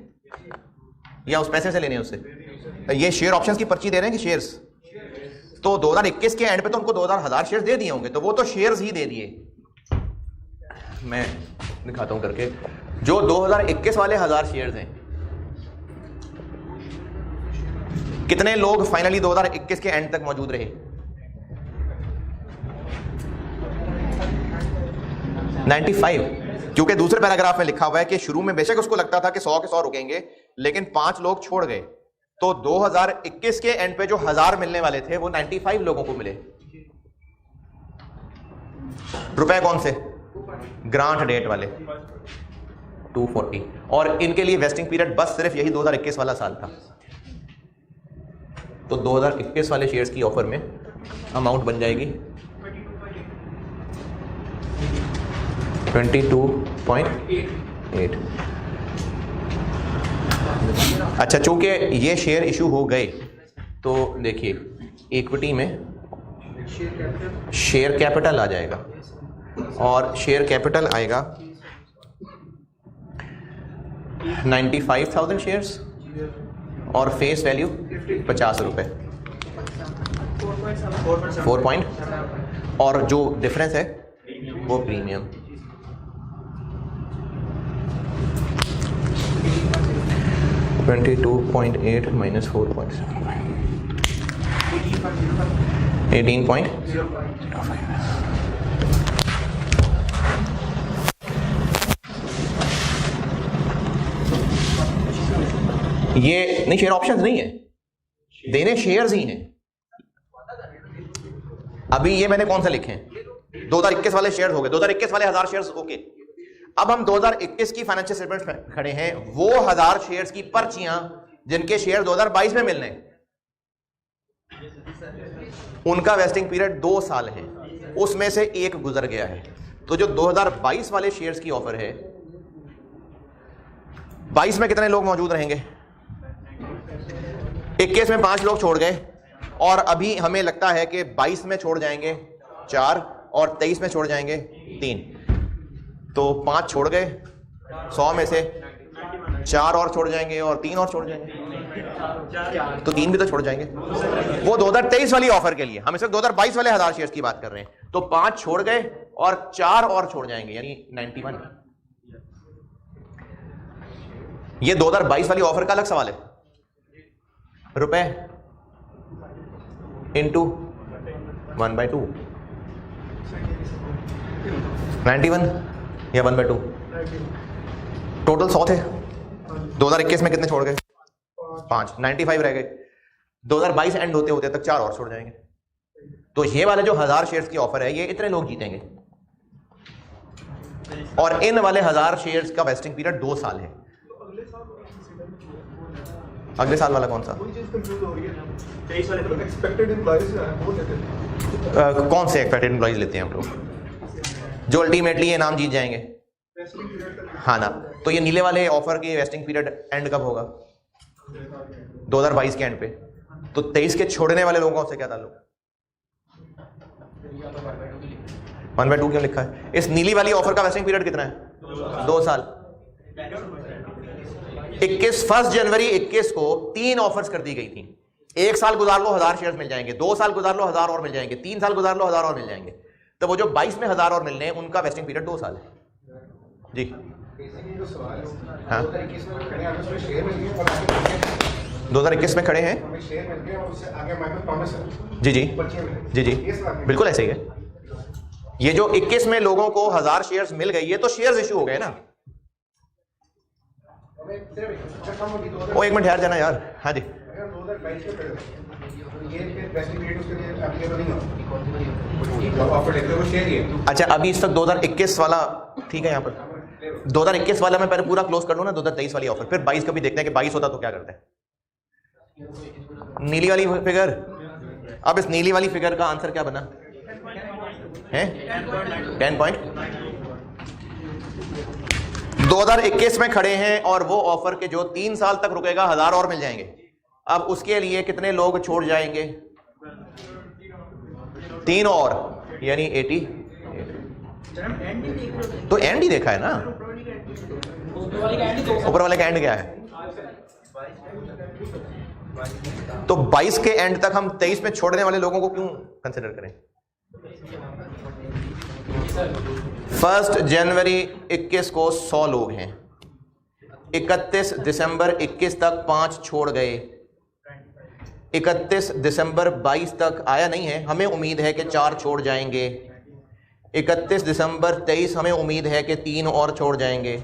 या उस पैसे से लेने उससे। ये शेयर ऑप्शंस की पर्ची दे रहे हैं कि शेयर्स, तो 2021 के एंड पे तो उनको 2000 शेयर्स दे दिए होंगे, तो वो तो शेयर्स ही दे दिए। मैं दिखाता हूं करके, जो 2021 वाले 1000 शेयर्स हैं, कितने लोग फाइनली 2021 के एंड तक मौजूद रहे? 95, क्योंकि दूसरे पैराग्राफ में लिखा हुआ है कि शुरू में बेशक उसको लगता था कि 100 के 100 रुकेंगे, लेकिन 5 लोग छोड़ गए, तो 2021 के एंड पे जो 1000 मिलने वाले थे वो 95 लोगों को मिले। रुपए कौन से? ग्रांट डेट वाले 240, और इनके लिए वेस्टिंग पीरियड बस सिर्फ यही 2021 वाला साल था। तो 2021 वाले शेयर्स की ऑफर में अमाउंट बन जाएगी 22.8। अच्छा, चूंकि ये शेयर इशू हो गए, तो देखिए इक्विटी में शेयर कैपिटल आ जाएगा, और शेयर कैपिटल आएगा 95,000 शेयर्स, और फेस वैल्यू 50 रुपए 4 पॉइंट, और जो डिफरेंस है वो प्रीमियम। $22.8 minus 4.7 18.05। ये नहीं, शेयर ऑप्शंस नहीं है, देने शेयर्स ही हैं। अभी ये मैंने कौन सा लिखे हैं? 2021 वाले शेयर्स हो गए, 2021 वाले 1000 शेयर्स ओके। अब हम 2021 की फाइनेंशियल स्टेटमेंट्स में खड़े हैं, वो 1000 शेयर्स की पर्चियां जिनके शेयर 2022 में मिलने, उनका वेस्टिंग पीरियड 2 साल है, उसमें से एक गुजर गया है। तो जो 2022 वाले शेयर्स की ऑफर है, 22 में कितने लोग मौजूद रहेंगे? 21 में 5 लोग छोड़ गए, और अभी हमें लगता है कि 22 में छोड़ जाएंगे 4, और 23 में छोड़ जाएंगे 3, तो 5 छोड़ गए, 100 में से 4 और छोड़ जाएंगे, और 3 और छोड़ जाएंगे, तो 3 भी तो छोड़ जाएंगे। वो 2023 वाली ऑफर के लिए, हम सिर्फ 2022 वाले 1000 शेयर्स की बात कर रहे हैं, तो 5 छोड़ गए और 4 और छोड़ जाएंगे, यानी 91। ये 2022 वाली ऑफर का अलग सवाल है। रुपए इंटू 1/2, 91 या 1/2, टोटल 100 थे। 2021 में कितने छोड़ गए? 5, 95 रह गए। 2022 एंड होते होते तक 4 और छोड़ जाएंगे। तो ये वाले जो 1000 शेयर्स की ऑफर है, ये इतने लोग जीतेंगे, और इन वाले 1000 शेयर्स का वेस्टिंग पीरियड 2 साल है। अगले साल वाला कौन सा? कौन से एक्सपेक्टेड एम्प्लॉइज लेते हैं हम लोग, जो अल्टीमेटली ये नाम जीत जाएंगे? हाँ ना। तो ये नीले वाले ऑफर के वेस्टिंग पीरियड एंड कब होगा? 2022 के एंड पे। तो 23 के छोड़ने वाले लोगों से क्या ताल्लुक? 1/2 क्यों लिखा है? इस नीली वाली ऑफर का वेस्टिंग पीरियड कितना है? 2 साल। 1 जनवरी 21 को 3 ऑफर्स कर दी गई थी। 1 साल गुजार लो 1000 शेयर्स मिल जाएंगे, 2 साल गुजार लो 1000 और मिल जाएंगे, 3 साल गुजार लो 1000 और मिल जाएंगे। तो वो जो 22 में 1000 और मिलने हैं, उनका वेस्टिंग पीरियड 2 साल है जी। हाँ, 2021 में खड़े हैं जी जी जी जी, बिल्कुल ऐसे ही है। ये जो 21 में लोगों को 1000 शेयर्स मिल गई, ये तो शेयर्स इशू हो गए ना। ओ एक मिनट ठहर जाना यार। हाँ जी, अच्छा अभी इस तक 2021 वाला ठीक है। यहाँ पर 2021 वाला मैं पहले पूरा क्लोज कर लूँ ना, 2023 वाली ऑफर, फिर 22 का भी देखते हैं कि 22 होता तो क्या करते हैं। नीली वाली फिगर, अब इस नीली वाली फिगर का आंसर क्या बना है? 10 पॉइंट। 2021 में खड़े हैं और वो ऑफर के जो 3 साल तक रुकेगा 1000 और मिल जाएंगे। अब उसके लिए कितने लोग छोड़ जाएंगे? 3 और, यानी 80। तो एंड ही देखा है ना, ऊपर वाले का एंड क्या है? तो 22 के एंड तक हम 23 में छोड़ने वाले लोगों को क्यों कंसिडर करें? 1 जनवरी 21 को 100 लोग हैं, 31 दिसंबर 21 तक 5 छोड़ गए, 31 दिसंबर 22 तक आया नहीं है, हमें उम्मीद है कि 4 छोड़ जाएंगे, 31 दिसंबर 23 हमें उम्मीद है कि 3 और छोड़ जाएंगे।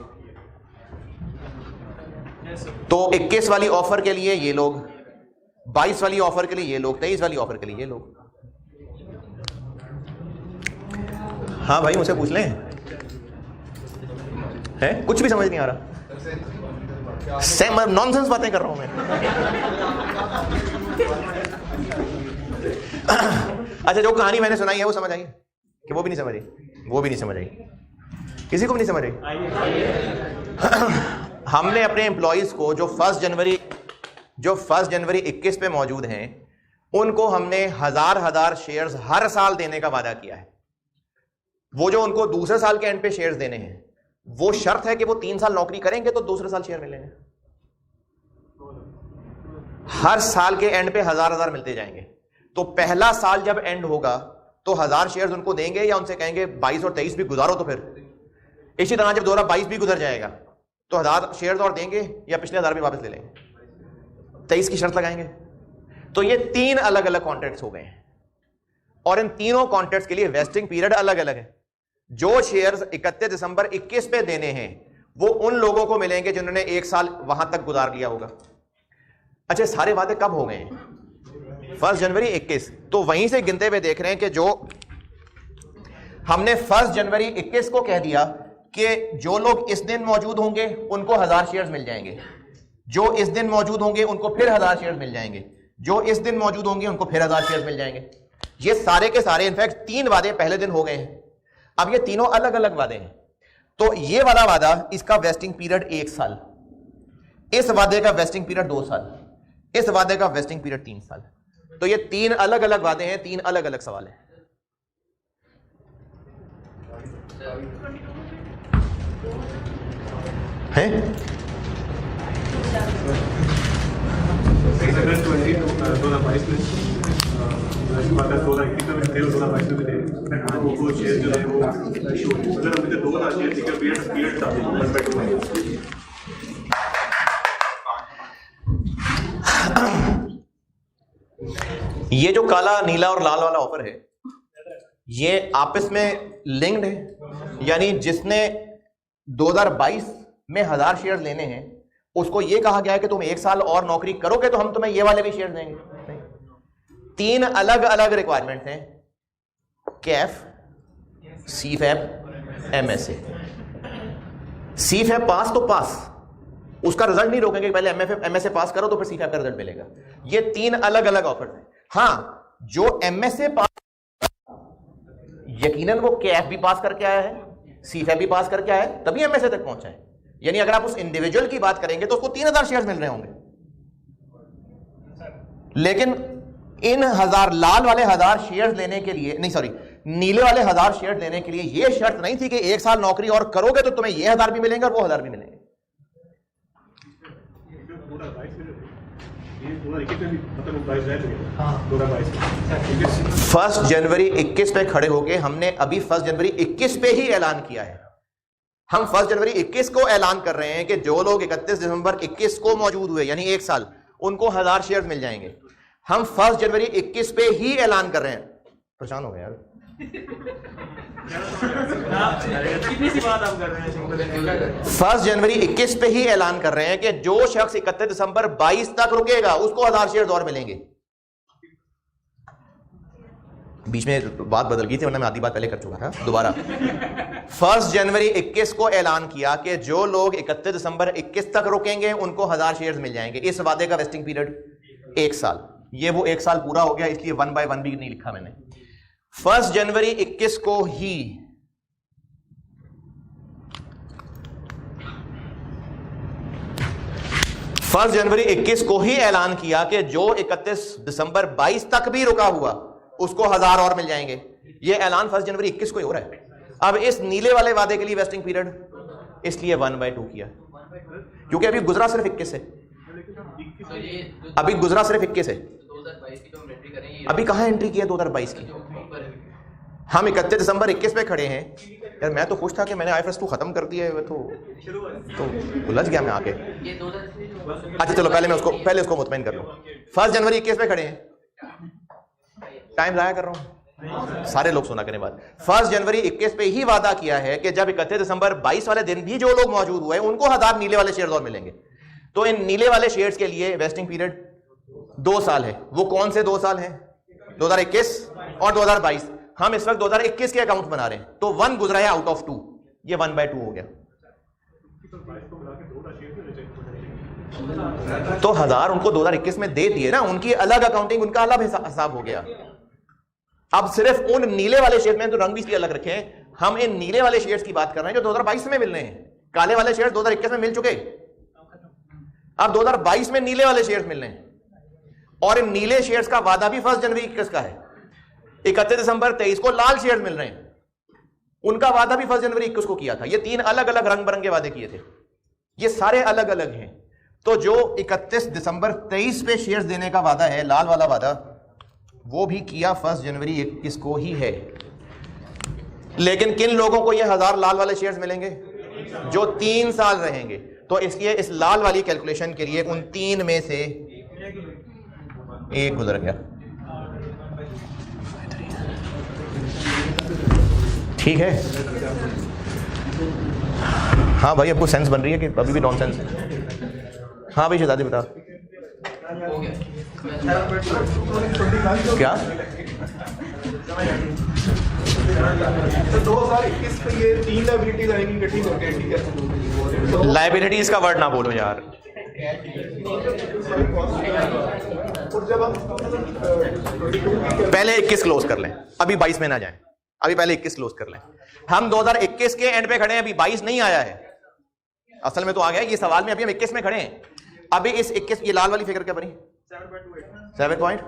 तो 21 वाली ऑफर के लिए ये लोग, 22 वाली ऑफर के लिए ये लोग, 23 वाली ऑफर के लिए ये लोग। हाँ भाई मुझसे पूछ लें, है कुछ भी समझ नहीं आ रहा, सेम नॉनसेंस बातें कर रहा हूं मैं। अच्छा जो कहानी मैंने सुनाई है वो समझ आई कि वो भी नहीं समझ आई? वो भी नहीं समझ आई, किसी को भी नहीं समझ आई। हमने अपने एम्प्लॉइज को जो 1 जनवरी 21 पे मौजूद हैं उनको हमने 1000 शेयर्स हर साल देने का वादा किया है। वो जो उनको दूसरे साल के एंड पे शेयर्स देने हैं, वो शर्त है कि वो 3 साल नौकरी करेंगे तो दूसरे साल शेयर मिलेंगे। हर साल के एंड पे 1000 मिलते जाएंगे। तो पहला साल जब एंड होगा तो 1000 शेयर्स उनको देंगे या उनसे कहेंगे 22 और 23 भी गुजारो। तो फिर इसी तरह जब 2022 भी गुजर जाएगा तो 1000 शेयर्स और देंगे या पिछले 1000 भी वापस ले लेंगे, 23 की शर्त लगाएंगे। तो ये 3 अलग अलग कॉन्ट्रैक्ट्स हो गए हैं और इन तीनों कॉन्ट्रैक्ट्स के लिए वेस्टिंग पीरियड अलग अलग है। जो शेयर्स 31 दिसंबर 21 पे देने हैं वो उन लोगों को मिलेंगे जिन्होंने 1 साल वहां तक गुजार लिया होगा। अच्छा सारे वादे कब हो गए हैं? 1 जनवरी 21। तो वहीं से गिनते हुए देख रहे हैं कि जो हमने 1 जनवरी 21 को कह दिया कि जो लोग इस दिन मौजूद होंगे उनको 1000 शेयर्स मिल जाएंगे, जो इस दिन मौजूद होंगे उनको फिर 1000 शेयर्स मिल जाएंगे, जो इस दिन मौजूद होंगे उनको फिर 1000 शेयर्स मिल जाएंगे। ये सारे के सारे इनफैक्ट 3 वादे पहले दिन हो गए हैं। अब ये तीनों अलग अलग वादे हैं। तो ये वाला वादा, इसका वेस्टिंग पीरियड 1 साल, इस वादे का वेस्टिंग पीरियड 2 साल, इस वादे का वेस्टिंग पीरियड 3 साल। तो ये 3 अलग अलग वादे हैं, 3 अलग अलग सवाल हैं। ये जो काला नीला और लाल वाला ऑफर है ये आपस में लिंक्ड है, यानी जिसने 2022 में 1000 शेयर्स लेने हैं उसको ये कहा गया है कि तुम 1 साल और नौकरी करोगे तो हम तुम्हें ये वाले भी शेयर्स देंगे। 3 अलग अलग रिक्वायरमेंट हैं, कैफ, सीफैप, एमएसए। सीफैप पास तो पास, उसका रिजल्ट नहीं रोकेंगे, पहले एमएसए पास करो तो फिर सीफैप का रिजल्ट मिलेगा। ये 3 अलग अलग ऑफर हैं। हाँ जो एमएसए पास यकीनन वो कैफ भी पास करके आया है, सीफैप भी पास करके आया है, तभी एमएसए तक पहुंचा है। यानी अगर आप उस इंडिविजुअल की बात करेंगे तो उसको 3000 शेयर्स मिल रहे होंगे। लेकिन इन लाल वाले 1000 शेयर्स लेने के लिए, नहीं सॉरी, नीले वाले 1000 शेयर्स लेने के लिए यह शर्त नहीं थी कि 1 साल नौकरी और करोगे तो तुम्हें ये 1000 भी मिलेंगे और वो 1000 भी मिलेंगे। 1 जनवरी 21 पे खड़े होके हमने अभी 1 जनवरी 21 पे ही ऐलान किया है। हम 1 जनवरी 21 को ऐलान कर रहे हैं कि जो लोग 31 दिसंबर 21 को मौजूद हुए यानी 1 साल, उनको 1000 शेयर्स मिल जाएंगे। हम 1 जनवरी 21 पे ही ऐलान कर रहे हैं। परेशान हो गए यार। कितनी सी बात आप कर रहे हैं? 1 जनवरी 21 पे ही ऐलान कर रहे हैं कि जो शख्स 31 दिसंबर 22 तक रुकेगा उसको 1000 शेयर और मिलेंगे। बीच में बात बदल गई थी, वरना मैं आधी बात पहले कर चुका था। दोबारा 1 जनवरी 21 को ऐलान किया कि जो लोग 31 दिसंबर 21 तक रुकेंगे उनको 1000 शेयर्स मिल जाएंगे। इस वादे का वेस्टिंग पीरियड 1 साल। ये वो 1 साल पूरा हो गया, इसलिए 1 by 1 भी नहीं लिखा मैंने। 1 जनवरी 21 को ही जनवरी 21 को ही ऐलान किया कि जो 31 दिसंबर 22 तक भी रुका हुआ उसको 1000 और मिल जाएंगे। ये ऐलान 1 जनवरी 21 को ही हो रहा है। अब इस नीले वाले वादे के लिए वेस्टिंग पीरियड इसलिए 1 by 2 किया, क्योंकि अभी गुजरा सिर्फ 21 है। तो ये जो अभी गुजरा सिर्फ 21 है। 2022 की जो हम एंट्री करेंगे, अभी कहां एंट्री की है 2022 की? हम 31 दिसंबर 21 पे खड़े हैं। यार मैं तो खुश था कि मैंने IFRS 2 खत्म कर दिया है, तो उलझ गया मैं आके। ये 2000 अच्छा चलो पहले उसको मुतमईन कर लो। 1 जनवरी 21 पे खड़े हैं, टाइम जाया कर रहा हूं, सारे लोग सुना करें बात। 1 जनवरी 21 पे ही वादा किया है कि जब 31 दिसंबर 22 वाले दिन भी जो लोग मौजूद हुए उनको 1000 नीले वाले शेयर्स और मिलेंगे। तो इन नीले वाले शेयर्स के लिए वेस्टिंग पीरियड 2 साल है। वो कौन से 2 साल हैं? 2021 और 2022। हम इस वक्त 2021 के अकाउंट बना रहे हैं, तो 1 गुजरा है आउट ऑफ 2, ये 1 by 2 हो गया। तो 1000 उनको 2021 में दे दिए ना, उनकी अलग अकाउंटिंग, उनका अलग हिसाब हो गया। अब सिर्फ उन नीले वाले शेयर में तो रंग भी इसलिए अलग रखे हैं, हम इन नीले वाले शेयर्स की बात कर रहे हैं जो 2022 में मिलने हैं। काले वाले शेयर 2021 में मिल चुके, अब 2022 में नीले वाले शेयर्स मिलने हैं। और इन नीले शेयर्स का वादा भी 1 जनवरी 21 का है। 31 दिसंबर 23 को लाल शेयर्स मिल रहे हैं, उनका वादा भी 1 जनवरी 21 को किया था। ये 3 अलग अलग रंग बिरंगे वादे किए थे, ये सारे अलग अलग हैं। तो जो 31 दिसंबर 23 पे शेयर्स देने का वादा है, लाल वाला वादा, वो भी किया 1 जनवरी 21 को ही है। लेकिन किन लोगों को ये 1000 लाल वाले शेयर्स मिलेंगे? जो 3 साल रहेंगे। तो इसलिए इस लाल वाली कैलकुलेशन के लिए उन 3 में से एक गुजर गया। ठीक है, हाँ भाई, आपको सेंस बन रही है कि अभी भी नॉन सेंस है? हाँ भाई शहजादी बता। हो गया। क्या? तो 2021 पे ये 3 लायबिलिटीज आएंगी इकट्ठी करके, ठीक है? लाइबिलिटीज का वर्ड ना बोलो यार। और जब हम पहले 21 क्लोज कर लें, अभी 22 में ना जाएं। अभी पहले 21 क्लोज कर लें। हम 2021 के एंड पे खड़े हैं, अभी 22 नहीं आया है। असल में तो आ गया ये सवाल में, अभी हम 21 में खड़े हैं। अभी इस 21, ये लाल वाली फिगर क्या बनी? 7.28।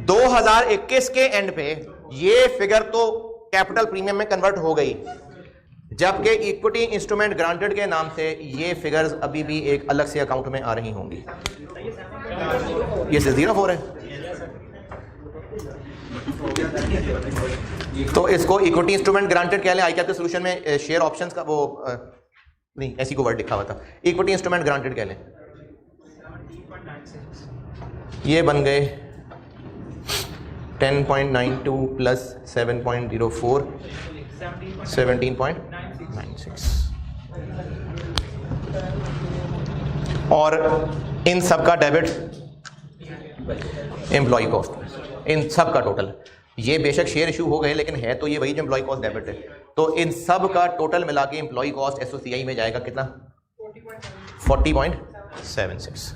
2021 के एंड पे ये फिगर तो कैपिटल प्रीमियम में कन्वर्ट हो गई, जबकि इक्विटी इंस्ट्रूमेंट ग्रांटेड के नाम से ये फिगर्स अभी भी एक अलग से अकाउंट में आ रही होंगी। ये से 0 है, तो इसको इक्विटी इंस्ट्रूमेंट ग्रांटेड कह लें। आई कैप के सोल्यूशन में शेयर ऑप्शंस का वो नहीं, ऐसी को वर्ड लिखा हुआ था, इक्विटी इंस्ट्रूमेंट ग्रांटेड कह लें। ये बन गए 10.92 प्लस 7.04 17.96। और इन सब का डेबिट एम्प्लॉय कॉस्ट, इन सब का टोटल। ये बेशक शेयर इशू हो गए, लेकिन है तो ये वही जो एम्प्लॉय कॉस्ट डेबिट है। तो इन सब का टोटल मिला के एम्प्लॉय कॉस्ट एसओसीआई में जाएगा कितना? 40.76।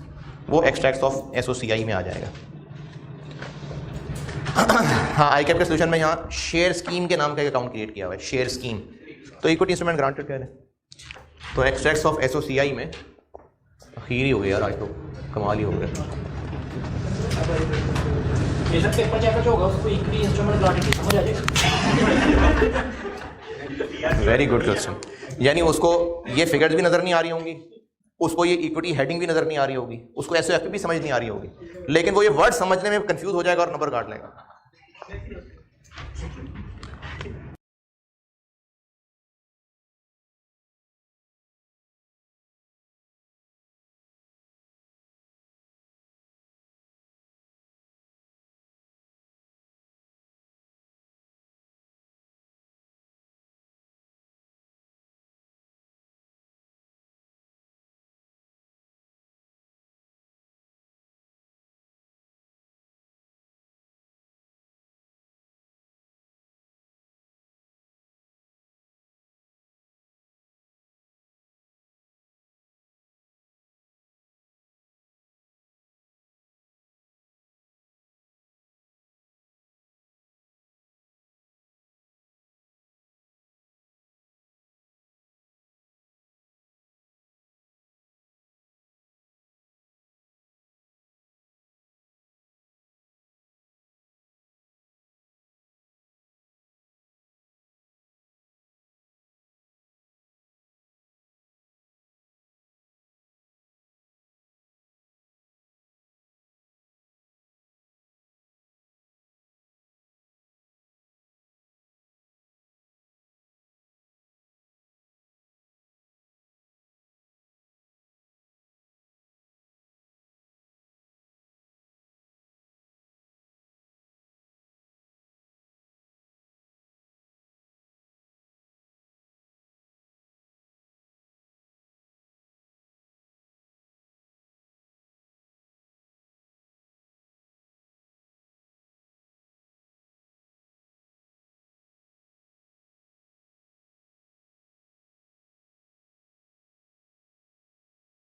वो एक्सट्रैक्ट्स ऑफ एसओसीआई में आ जाएगा। हाँ, आई कैप के सोल्यूशन में यहाँ शेयर स्कीम के नाम का एक अकाउंट क्रिएट किया हुआ है, शेयर स्कीम। तो इक्विटी इंस्ट्रूमेंट ग्रांटेड कह रहे हैं। तो एक्सट्रैक्ट्स ऑफ एसओसीआई में आखिर ही हो गया यार, आज तो कमाल ही हो गया। पेपर चेक जो होगा उसको इक्विटी इंस्ट्रूमेंट ग्रांटेड की समझ आ जाएगी। Very good question. यानी उसको ये फिगर्स भी नजर नहीं आ रही होंगी, उसको ये इक्विटी हेडिंग भी नजर नहीं आ रही होगी, उसको एसओएफ भी समझ नहीं आ रही होगी, लेकिन वो ये वर्ड समझने में कंफ्यूज हो जाएगा और नंबर काट लेगा।